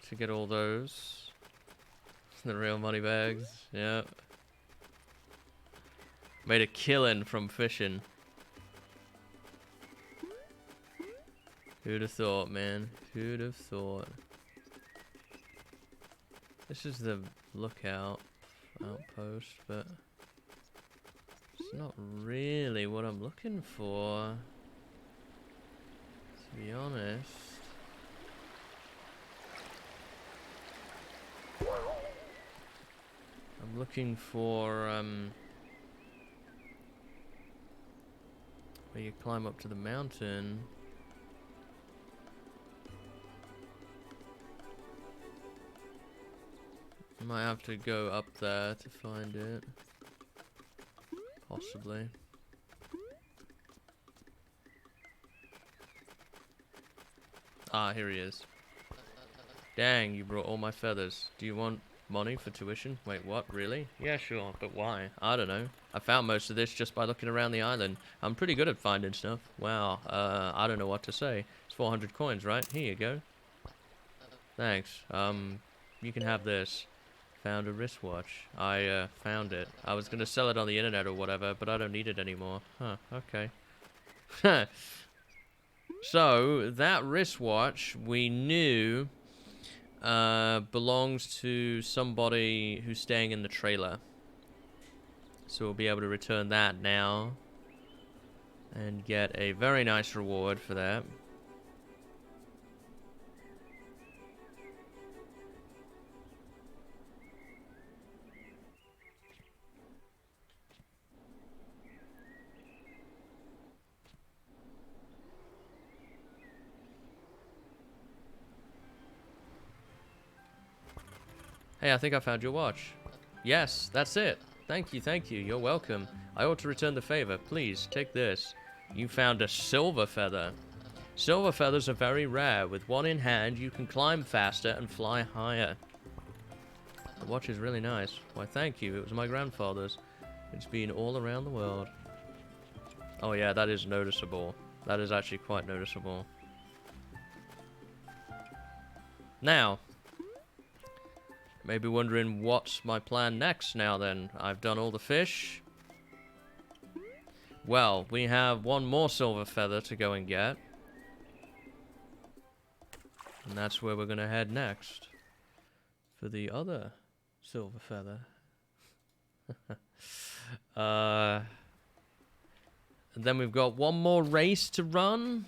to get all those. The real money bags, yeah. Made a killing from fishing. Who'd have thought, man? Who'd have thought? This is the lookout outpost, but it's not really what I'm looking for. To be honest. I'm looking for where you climb up to the mountain. I might have to go up there to find it. Possibly. Ah, here he is. Dang, you brought all my feathers. Do you want money for tuition? Wait, what? Really? Yeah, sure, but why? I don't know. I found most of this just by looking around the island. I'm pretty good at finding stuff. Wow, I don't know what to say. It's 400 coins, right? Here you go. Thanks. You can have this. Found a wristwatch. I found it. I was gonna sell it on the internet or whatever, but I don't need it anymore. Huh, okay. So, that wristwatch, we knew, belongs to somebody who's staying in the trailer. So we'll be able to return that now. And get a very nice reward for that. Hey, I think I found your watch. Yes, that's it. Thank you, you're welcome. I ought to return the favor. Please, take this. You found a silver feather. Silver feathers are very rare. With one in hand, you can climb faster and fly higher. The watch is really nice. Why, thank you. It was my grandfather's. It's been all around the world. Oh yeah, that is noticeable. That is actually quite noticeable. Now, maybe wondering what's my plan next now then. I've done all the fish. Well, we have one more silver feather to go and get. And that's where we're gonna head next. For the other silver feather. And then we've got one more race to run.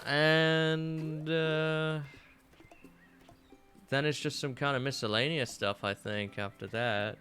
And then it's just some kind of miscellaneous stuff, I think, after that.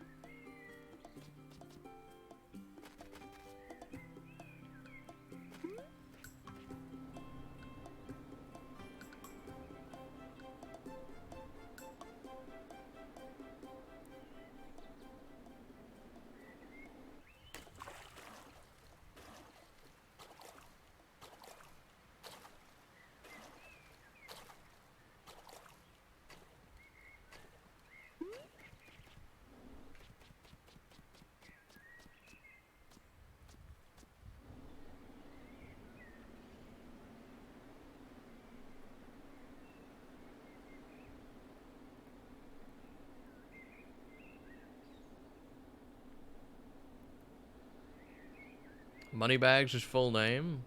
Moneybags' his full name.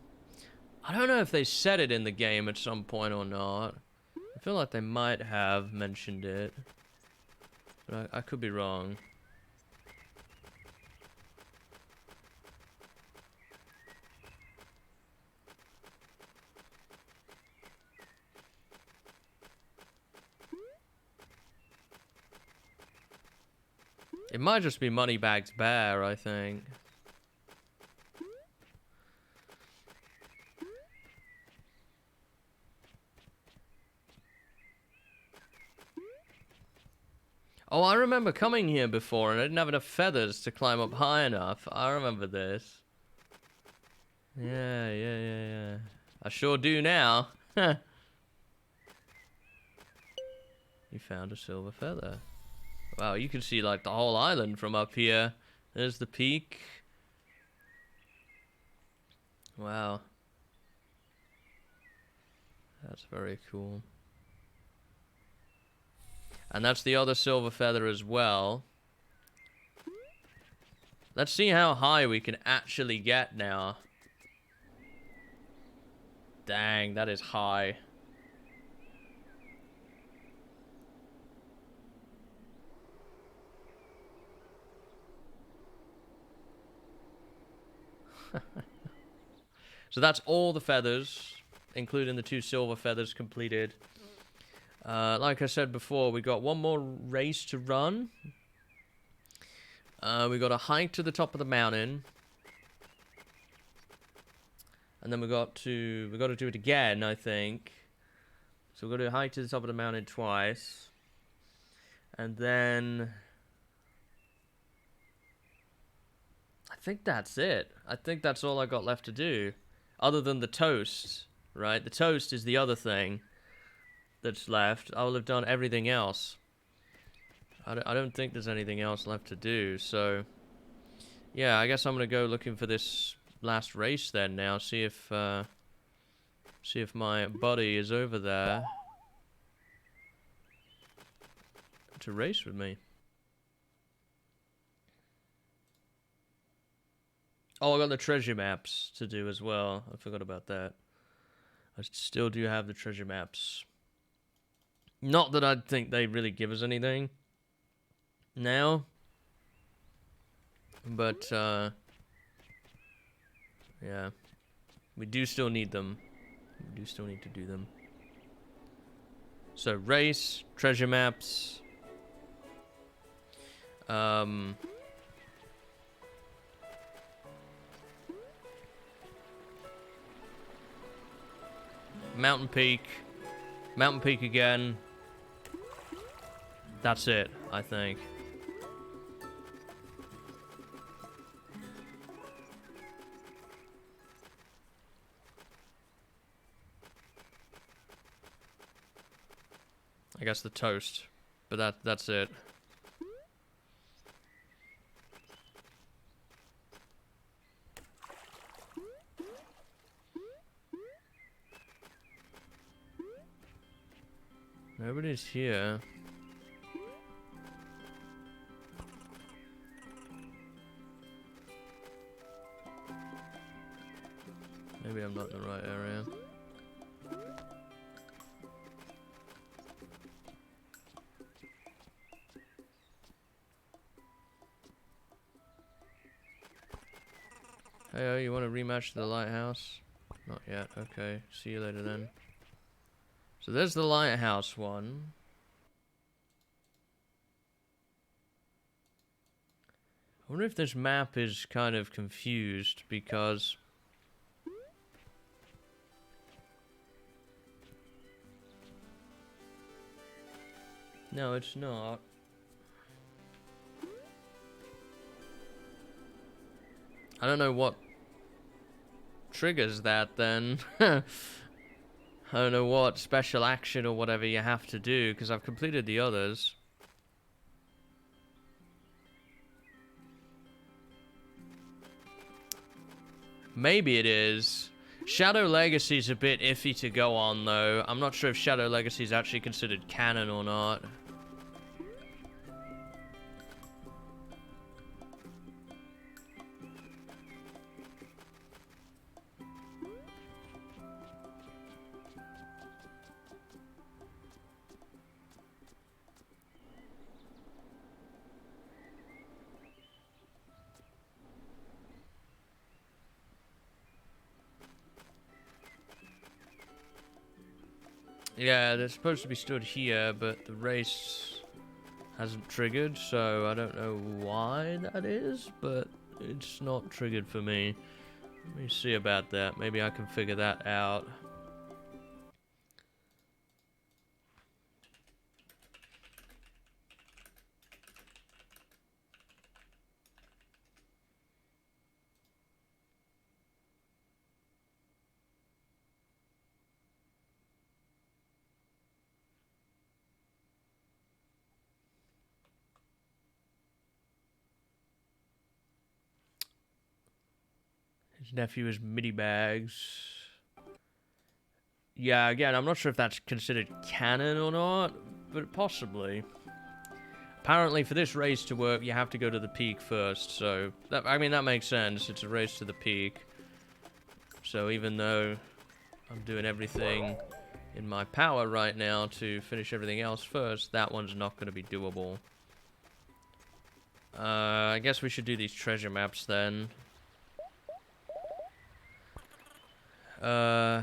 I don't know if they said it in the game at some point or not. I feel like they might have mentioned it. But I could be wrong. It might just be Moneybags Bear, I think. Oh, I remember coming here before and I didn't have enough feathers to climb up high enough. I remember this. Yeah. I sure do now. You found a silver feather. Wow, you can see like the whole island from up here. There's the peak. Wow. That's very cool. And that's the other silver feather as well. Let's see how high we can actually get now. Dang, that is high. So that's all the feathers, including the 2 silver feathers completed. Like I said before, we got one more race to run. We got a hike to the top of the mountain. And then we got to do it again, I think. So we're going to hike to the top of the mountain twice. And then I think that's it. I think that's all I got left to do. Other than the toast, right? The toast is the other thing that's left. I will have done everything else. I don't think there's anything else left to do. So, yeah, I guess I'm going to go looking for this last race then now. See if my buddy is over there to race with me. Oh, I got the treasure maps to do as well. I forgot about that. I still do have the treasure maps. Not that I think they really give us anything now. But, yeah. We do still need them. We do still need to do them. So, race, treasure maps. Mountain Peak. Mountain Peak again. That's it, I think. I guess the toast. But that's it. Nobody's here. Maybe I'm not in the right area. Hey, you want to rematch the lighthouse? Not yet. Okay. See you later then. So there's the lighthouse one. I wonder if this map is kind of confused because... No, it's not. I don't know what triggers that then. I don't know what special action or whatever you have to do, because I've completed the others. Maybe it is. Shadow Legacy's a bit iffy to go on, though. I'm not sure if Shadow Legacy is actually considered canon or not. Yeah, they're supposed to be stood here, but the race hasn't triggered, so I don't know why that is, but it's not triggered for me. Let me see about that. Maybe I can figure that out. His nephew is Midi Bags. Yeah, again, I'm not sure if that's considered canon or not, but possibly. Apparently, for this race to work, you have to go to the peak first, so... I mean, that makes sense. It's a race to the peak. So even though I'm doing everything in my power right now to finish everything else first, that one's not going to be doable. I guess we should do these treasure maps then. Okay.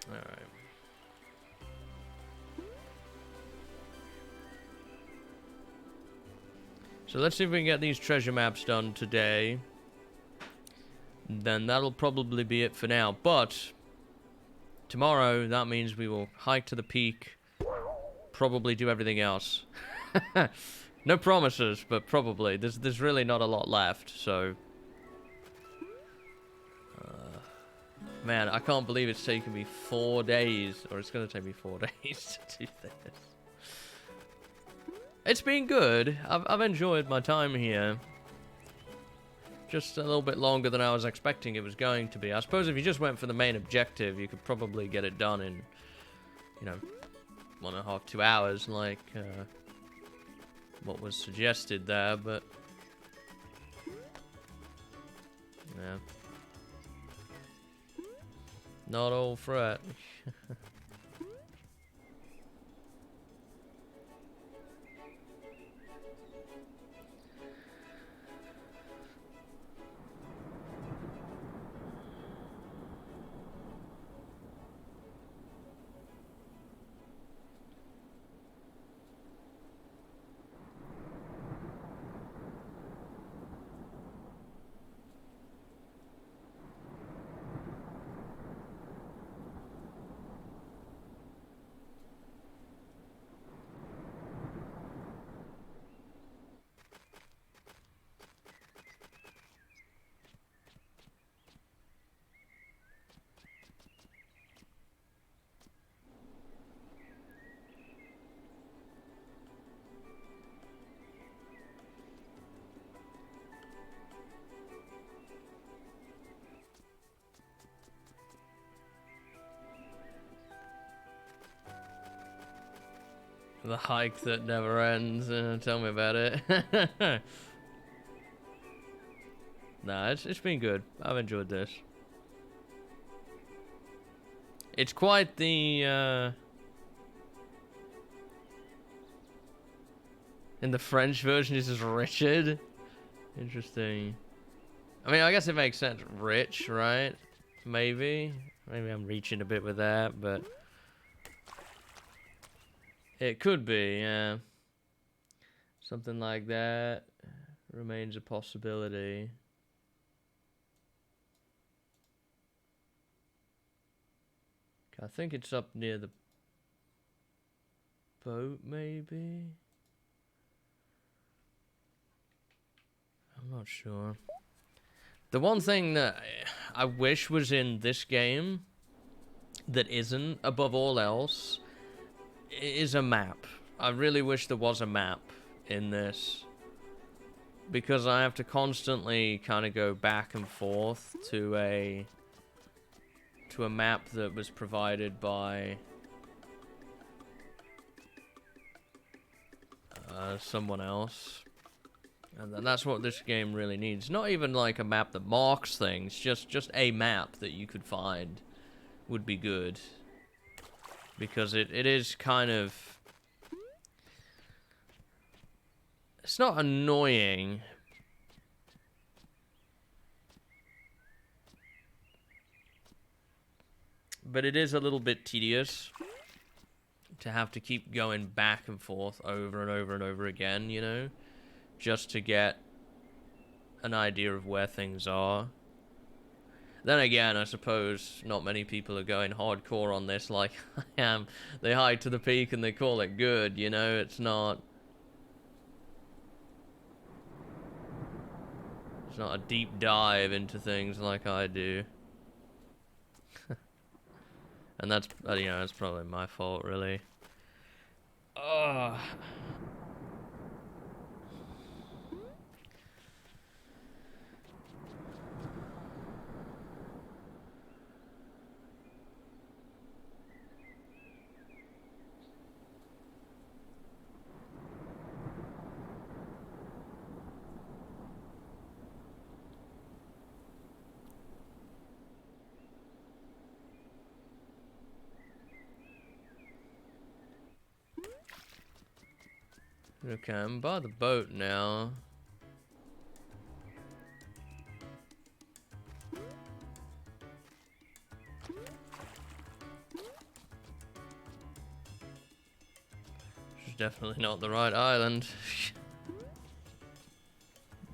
Alright. So let's see if we can get these treasure maps done today. Then that'll probably be it for now. But tomorrow, that means we will hike to the peak. Probably do everything else. No promises, but probably. There's really not a lot left, so... man, I can't believe it's taken me 4 days. Or it's going to take me 4 days to do this. It's been good. I've enjoyed my time here. Just a little bit longer than I was expecting it was going to be. I suppose if you just went for the main objective, you could probably get it done in, you know, 1.5, 2 hours, like what was suggested there, but yeah, not all fret. The hike that never ends. Tell me about it. Nah, it's been good. I've enjoyed this. It's quite the in the French version, this is Richard. Interesting. I mean, I guess it makes sense. Rich, right? Maybe. Maybe I'm reaching a bit with that, but it could be, yeah. Something like that remains a possibility. I think it's up near the boat, maybe? I'm not sure. The one thing that I wish was in this game that isn't, above all else, is a map. I really wish there was a map in this, because I have to constantly kind of go back and forth to a map that was provided by someone else. And that's what this game really needs. Not even like a map that marks things, just a map that you could find would be good. Because it is kind of... It's not annoying. But it is a little bit tedious to have to keep going back and forth over and over and over again, you know? Just to get an idea of where things are. Then again, I suppose not many people are going hardcore on this like I am. They hike to the peak and they call it good, you know? It's not a deep dive into things like I do. And that's, you know, that's probably my fault, really. Ugh. Okay, I'm by the boat now. It's definitely not the right island.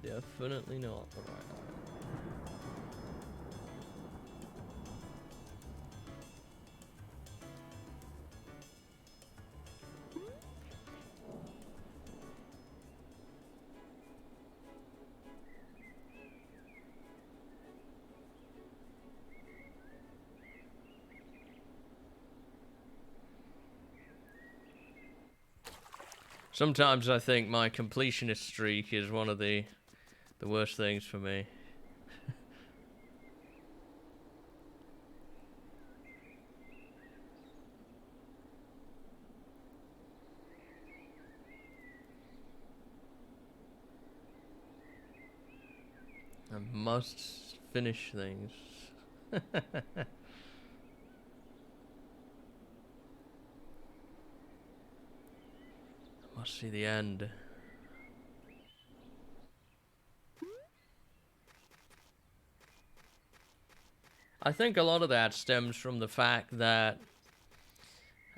Definitely not the right island. Sometimes I think my completionist streak is one of the worst things for me. I must finish things. Must see the end. I think a lot of that stems from the fact that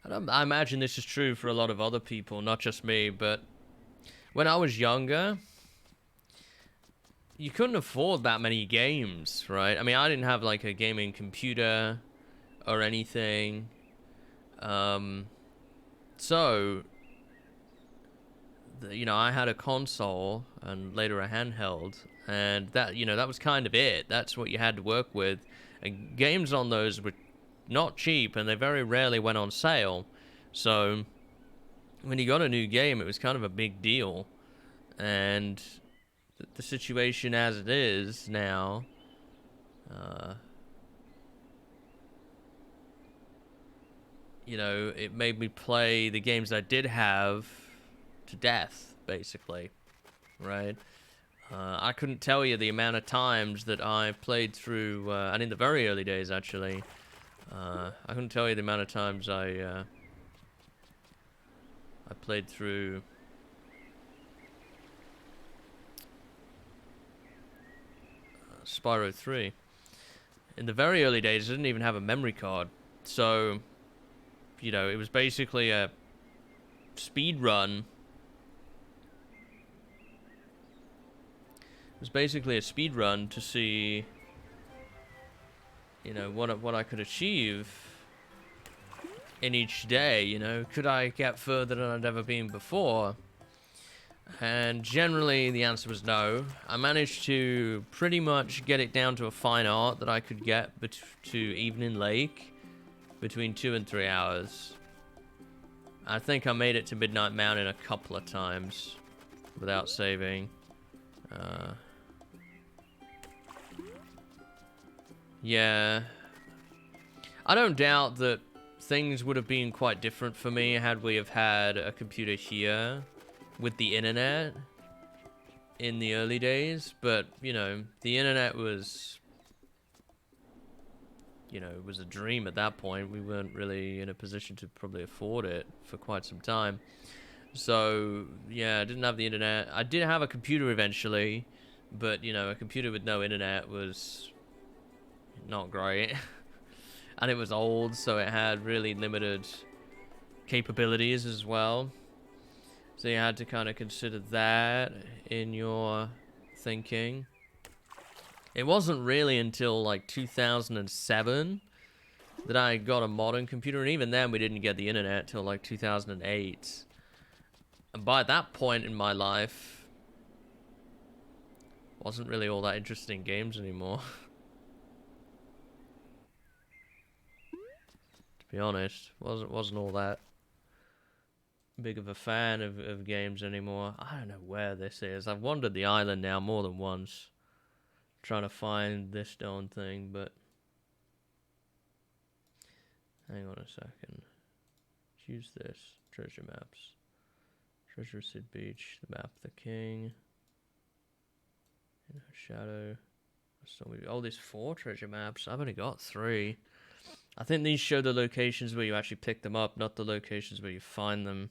I imagine this is true for a lot of other people, not just me, but when I was younger, you couldn't afford that many games, right? I mean, I didn't have like a gaming computer or anything. So you know, I had a console and later a handheld, and that, you know, that was kind of it. That's what you had to work with. And games on those were not cheap, and they very rarely went on sale. So when you got a new game, it was kind of a big deal. And the situation as it is now, you know, it made me play the games I did have to death, basically, right? I couldn't tell you the amount of times that I played through, and in the very early days, actually, I couldn't tell you the amount of times I played through Spyro 3. In the very early days, I didn't even have a memory card, so, you know, it was basically a speed run. It was basically a speed run to see, you know, what I could achieve in each day. You know, could I get further than I'd ever been before? And generally the answer was no. I managed to pretty much get it down to a fine art that I could get to Evening Lake between 2 and 3 hours. I think I made it to Midnight Mountain a couple of times without saving. Yeah. I don't doubt that things would have been quite different for me had we have had a computer here with the internet in the early days, but, you know, the internet was, you know, it was a dream at that point. We weren't really in a position to probably afford it for quite some time. So, yeah, I didn't have the internet. I did have a computer eventually, but, you know, a computer with no internet was not great. And it was old, so it had really limited capabilities as well. So you had to kind of consider that in your thinking. It wasn't really until like 2007 that I got a modern computer, and even then we didn't get the internet till like 2008. And by that point in my life, wasn't really all that interested in games anymore. To be honest, wasn't all that big of a fan of games anymore. I don't know where this is. I've wandered the island now more than once, trying to find this darn thing, but hang on a second. Use this. Treasure maps. Treasure Sid Beach. The map of the king. Shadow. Oh, there's 4 treasure maps. I've only got 3. I think these show the locations where you actually pick them up, not the locations where you find them.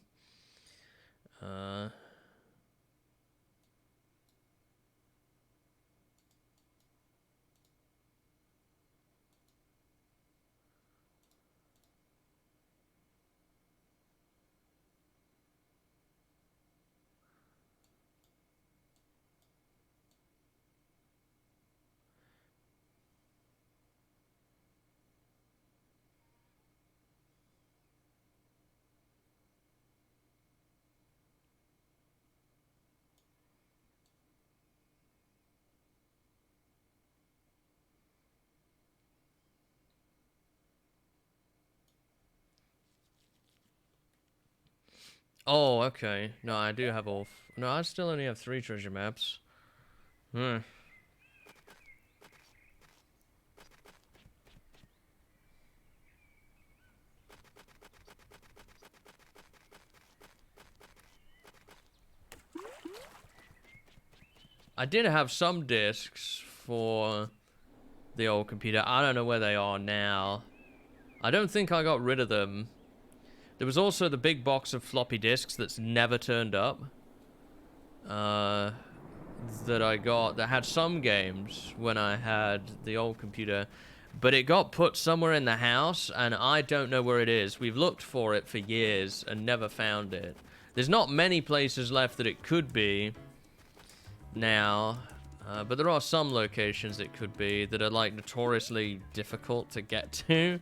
Oh, okay. No, I do have all... No, I still only have 3 treasure maps. Hmm. I did have some discs for the old computer. I don't know where they are now. I don't think I got rid of them. There was also the big box of floppy disks that's never turned up. That I got that had some games when I had the old computer, but it got put somewhere in the house and I don't know where it is. We've looked for it for years and never found it. There's not many places left that it could be now, but there are some locations it could be that are like notoriously difficult to get to,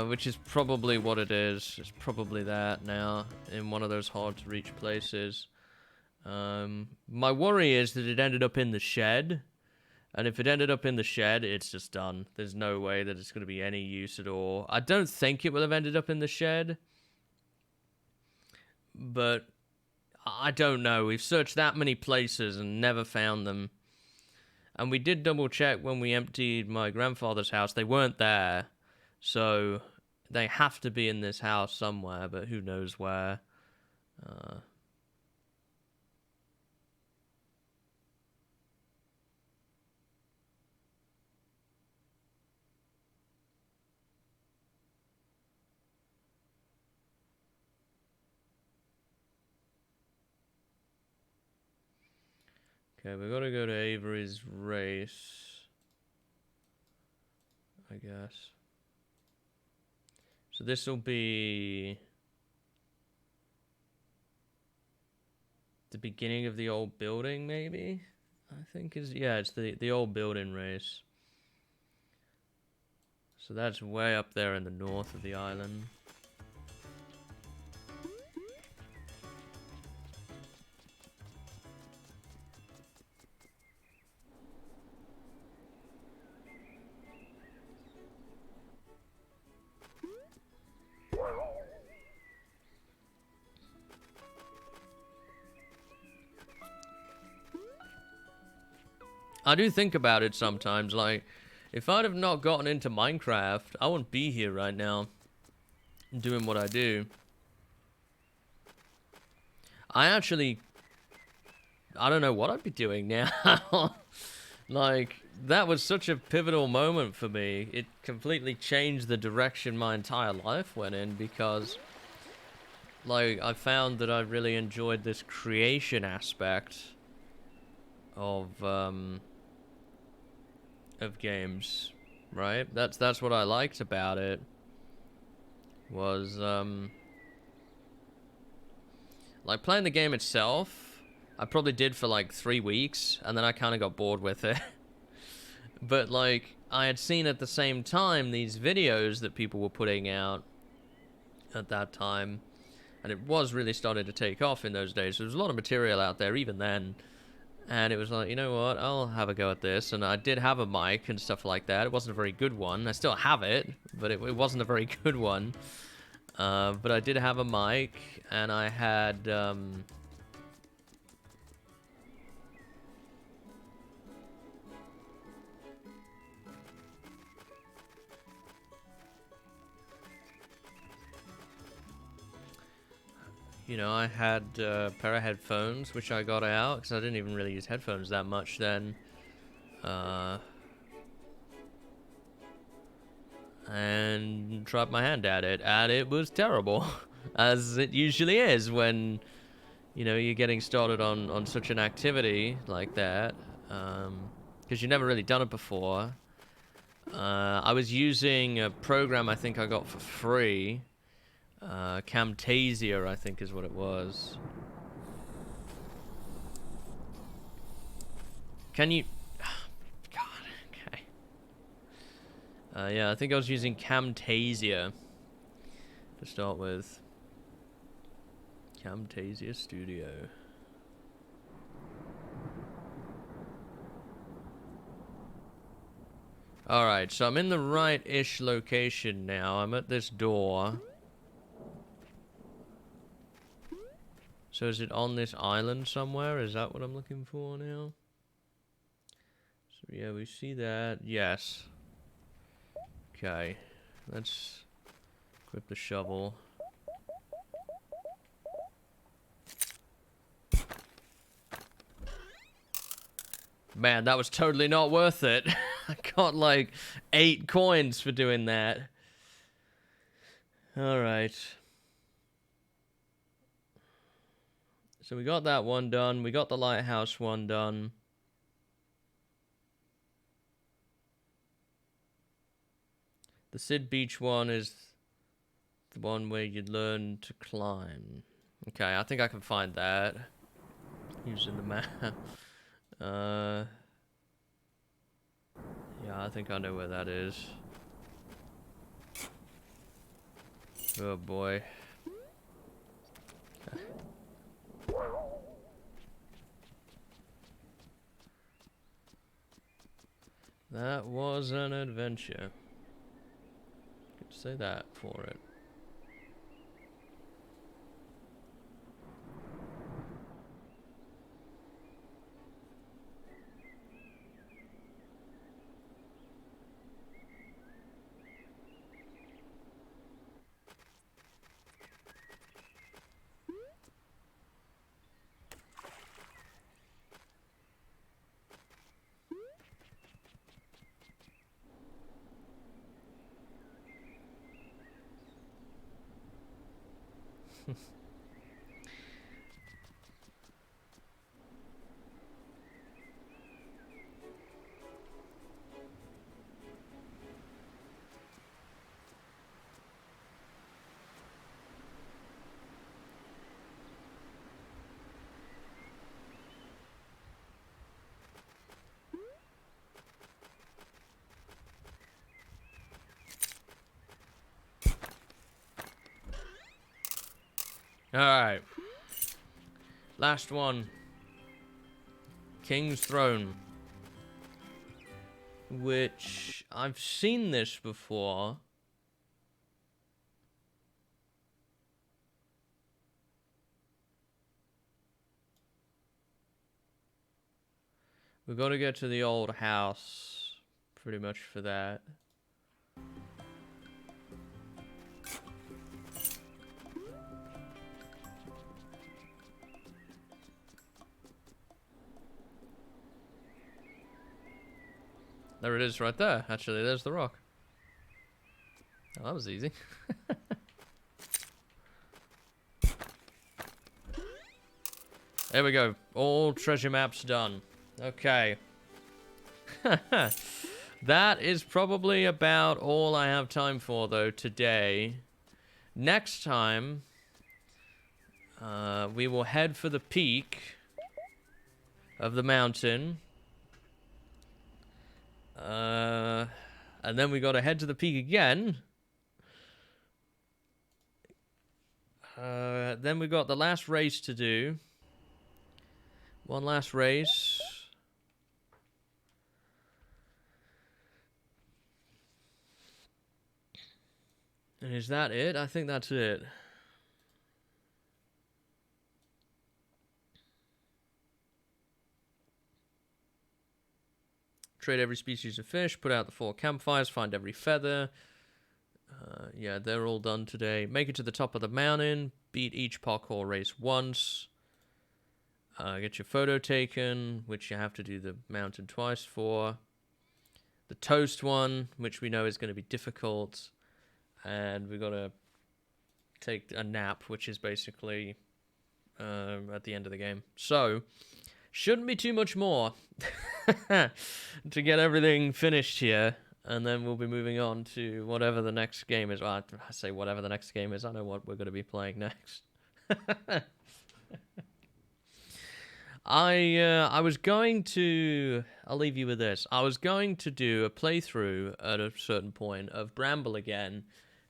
which is probably what it is. It's probably that now, in one of those hard to reach places. My worry is that it ended up in the shed, and if it ended up in the shed, it's just done. There's no way that it's going to be any use at all. I don't think it will have ended up in the shed, but I don't know. We've searched that many places and never found them. And we did double check when we emptied my grandfather's house. They weren't there, so they have to be in this house somewhere, but who knows where. Okay, we gotta go to Avery's race, I guess. So this will be the beginning of the old building, maybe? I think is, yeah, it's the old building race. So that's way up there in the north of the island. I do think about it sometimes, like, if I'd have not gotten into Minecraft, I wouldn't be here right now, doing what I do. I don't know what I'd be doing now. Like, that was such a pivotal moment for me. It completely changed the direction my entire life went in, because, like, I found that I really enjoyed this creation aspect of games, right? That's what I liked about it, was, like, playing the game itself, I probably did for, like, 3 weeks, and then I kind of got bored with it. But, like, I had seen at the same time these videos that people were putting out at that time, and it was really starting to take off in those days. There was a lot of material out there even then, and it was like, you know what, I'll have a go at this. And I did have a mic and stuff like that. It wasn't a very good one. I still have it, but it wasn't a very good one. But I did have a mic, and I had you know, I had a pair of headphones, which I got out, because I didn't even really use headphones that much then. And tried my hand at it, and it was terrible. As it usually is when, you know, you're getting started on such an activity like that. Because you've never really done it before. I was using a program I think I got for free. Camtasia, I think is what it was. Can you... God, okay. Yeah, I think I was using Camtasia to start with. Camtasia Studio. Alright, so I'm in the right-ish location now. I'm at this door. So is it on this island somewhere? Is that what I'm looking for now? So yeah, we see that. Yes. Okay. Let's equip the shovel. Man, that was totally not worth it. I got like 8 coins for doing that. Alright. So we got that one done. We got the lighthouse one done. The Sid Beach one is the one where you learn to climb. Okay, I think I can find that using the map. Yeah, I think I know where that is. Oh boy. That was an adventure. Could say that for it. Alright. Last one. King's Throne. Which, I've seen this before. We've got to get to the old house, pretty much for that. There it is right there. Actually, there's the rock. Oh, that was easy. There we go. All treasure maps done. Okay. That is probably about all I have time for, though, today. Next time, we will head for the peak of the mountain. And then we got to head to the peak again. Then we got the last race to do. One last race. And is that it? I think that's it. Trade every species of fish, put out the 4 campfires, find every feather. Yeah, they're all done today. Make it to the top of the mountain, beat each parkour race once. Get your photo taken, which you have to do the mountain twice for. The toast one, which we know is going to be difficult. And we got to take a nap, which is basically at the end of the game. So, shouldn't be too much more to get everything finished here. And then we'll be moving on to whatever the next game is. Well, I say whatever the next game is. I know what we're going to be playing next. I was going to... I'll leave you with this. I was going to do a playthrough at a certain point of Bramble again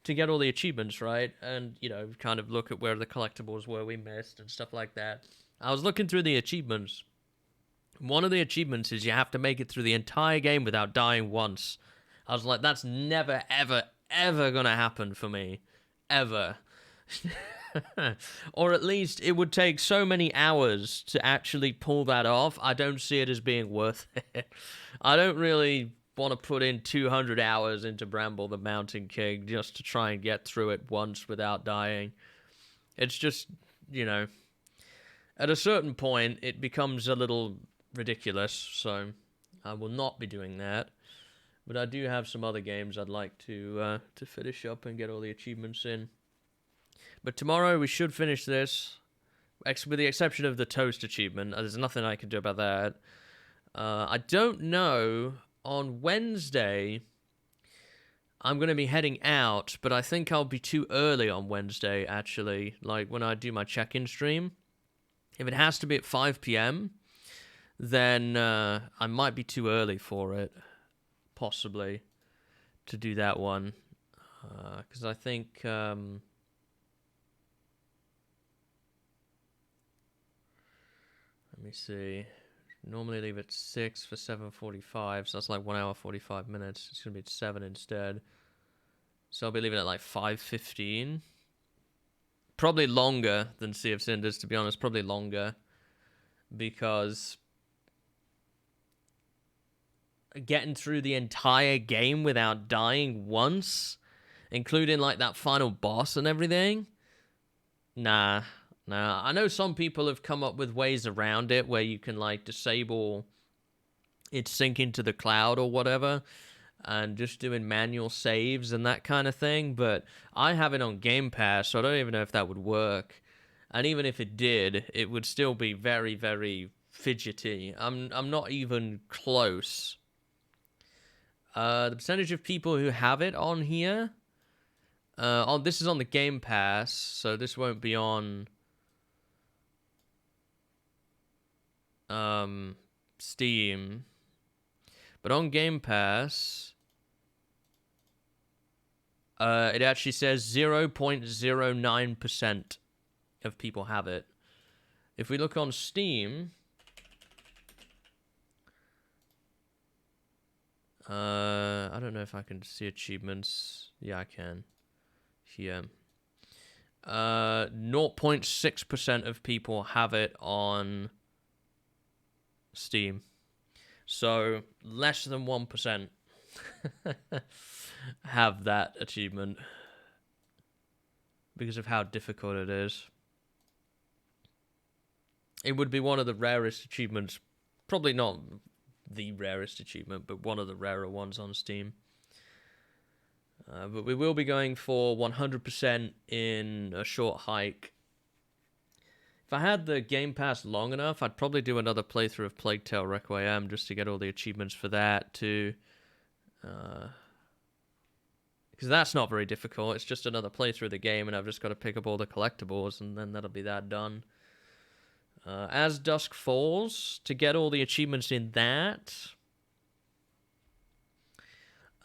to get all the achievements, right? And, you know, kind of look at where the collectibles were we missed and stuff like that. I was looking through the achievements. One of the achievements is you have to make it through the entire game without dying once. I was like, that's never, ever, ever gonna happen for me. Ever. Or at least it would take so many hours to actually pull that off. I don't see it as being worth it. I don't really want to put in 200 hours into Bramble the Mountain King just to try and get through it once without dying. It's just, you know, at a certain point it becomes a little ridiculous, so I will not be doing that. But I do have some other games I'd like to finish up and get all the achievements in. But tomorrow we should finish this, with the exception of the toast achievement. There's nothing I can do about that. I don't know. On Wednesday, I'm going to be heading out, but I think I'll be too early on Wednesday, actually, like when I do my check-in stream. If it has to be at 5 p.m., then I might be too early for it, possibly, to do that one. Because I think... let me see. Normally leave at 6 for 7:45, so that's like 1 hour 45 minutes. It's going to be at 7 instead. So I'll be leaving at like 5:15. Probably longer than Sea of Cinders, to be honest. Probably longer. Because getting through the entire game without dying once, including like that final boss and everything, nah. I know some people have come up with ways around it where you can like disable it syncing to the cloud or whatever and just doing manual saves and that kind of thing, but I have it on Game Pass, so I don't even know if that would work. And even if it did, it would still be very, very fidgety. I'm not even close. The percentage of people who have it on here, this is on the Game Pass, so this won't be on Steam, but on Game Pass, it actually says 0.09% of people have it. If we look on Steam, I don't know if I can see achievements. Yeah, I can. Here. 0.6% of people have it on Steam. So less than 1% have that achievement because of how difficult it is. It would be one of the rarest achievements, probably not the rarest achievement, but one of the rarer ones on Steam. But we will be going for 100% in a short hike. If I had the Game Pass long enough, I'd probably do another playthrough of Plague Tale Requiem just to get all the achievements for that too. Because that's not very difficult. It's just another playthrough of the game, and I've just got to pick up all the collectibles, and then that'll be that done. As Dusk Falls, to get all the achievements in that,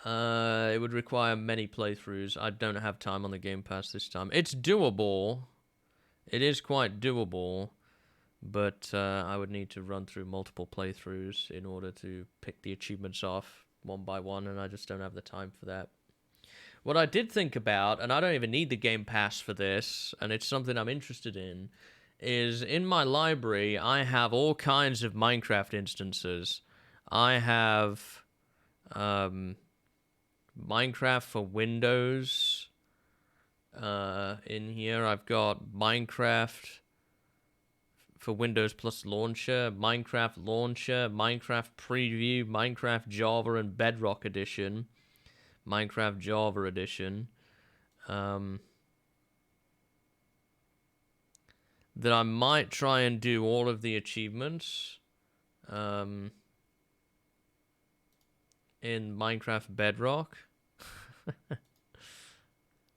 it would require many playthroughs. I don't have time on the Game Pass this time. It's doable. It is quite doable, but I would need to run through multiple playthroughs in order to pick the achievements off one by one, and I just don't have the time for that. What I did think about, and I don't even need the Game Pass for this, and it's something I'm interested in, is in my library, I have all kinds of Minecraft instances. I have Minecraft for Windows in here. I've got Minecraft for Windows plus Launcher, Minecraft Launcher, Minecraft Preview, Minecraft Java and Bedrock Edition, Minecraft Java Edition. That I might try and do all of the achievements in Minecraft Bedrock.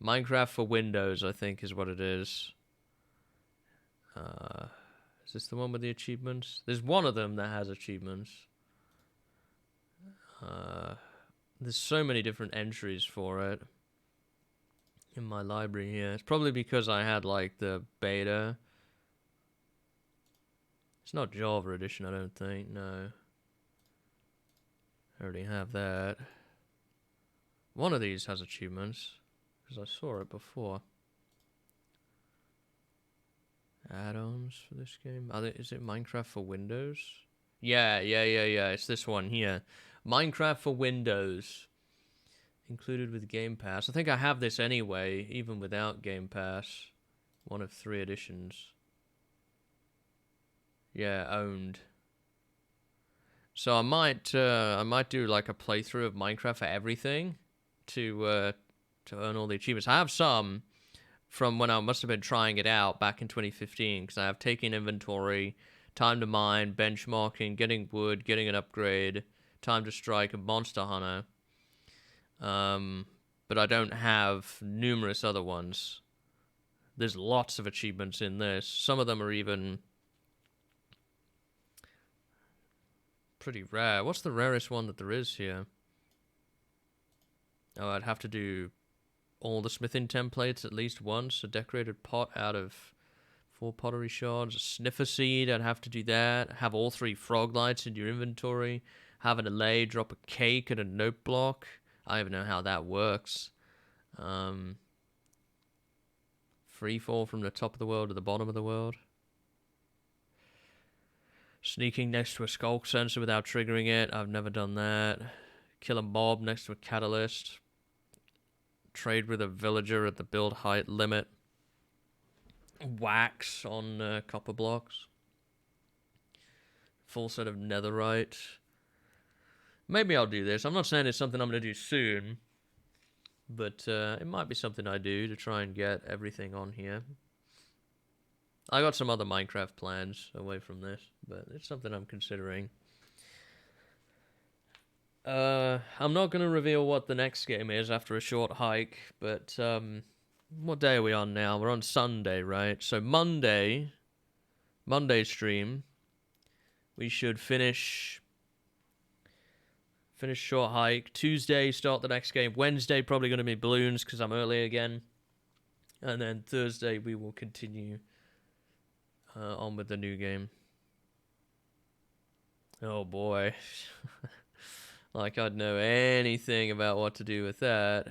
Minecraft for Windows, I think, is what it is. Is this the one with the achievements? There's one of them that has achievements. There's so many different entries for it in my library here. It's probably because I had, like, the beta. It's not Java Edition, I don't think, no. I already have that. One of these has achievements, because I saw it before. Add-ons for this game? Is it Minecraft for Windows? Yeah. It's this one here. Minecraft for Windows. Included with Game Pass. I think I have this anyway, even without Game Pass. One of 3 editions. Yeah, owned. So I might do like a playthrough of Minecraft for everything to earn all the achievements. I have some from when I must have been trying it out back in 2015, because I have taken inventory, time to mine, benchmarking, getting wood, getting an upgrade, time to strike, and monster hunter. But I don't have numerous other ones. There's lots of achievements in this. Some of them are even pretty rare. What's the rarest one that there is here? Oh, I'd have to do all the smithing templates at least once. A decorated pot out of 4 pottery shards. A sniffer seed, I'd have to do that. Have all 3 frog lights in your inventory. Have an allay, drop a cake and a note block. I don't even know how that works. Free fall from the top of the world to the bottom of the world. Sneaking next to a skulk sensor without triggering it. I've never done that. Kill a mob next to a catalyst. Trade with a villager at the build height limit. Wax on copper blocks. Full set of netherite. Maybe I'll do this. I'm not saying it's something I'm going to do soon. But it might be something I do to try and get everything on here. I got some other Minecraft plans away from this, but it's something I'm considering. I'm not going to reveal what the next game is after a short hike, but what day are we on now? We're on Sunday, right? So Monday stream, we should finish short hike. Tuesday, start the next game. Wednesday, probably going to be balloons because I'm early again. And then Thursday, we will continue on with the new game. Oh boy. Like I'd know anything about what to do with that.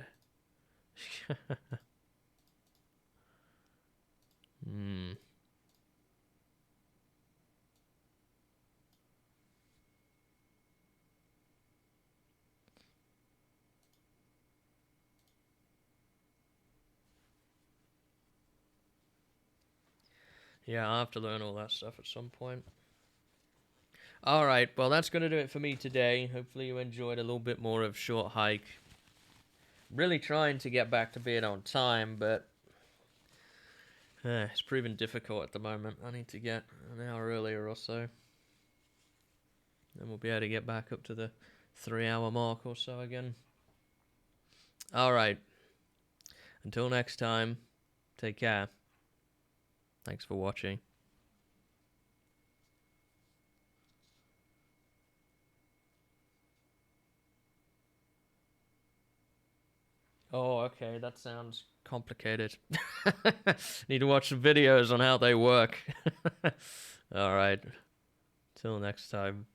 Yeah, I'll have to learn all that stuff at some point. Alright, well, that's going to do it for me today. Hopefully you enjoyed a little bit more of Short Hike. Really trying to get back to being on time, but it's proven difficult at the moment. I need to get an hour earlier or so. Then we'll be able to get back up to the 3 hour mark or so again. Alright, until next time, take care. Thanks for watching. Oh, okay, that sounds complicated. Need to watch some videos on how they work. Alright, till next time.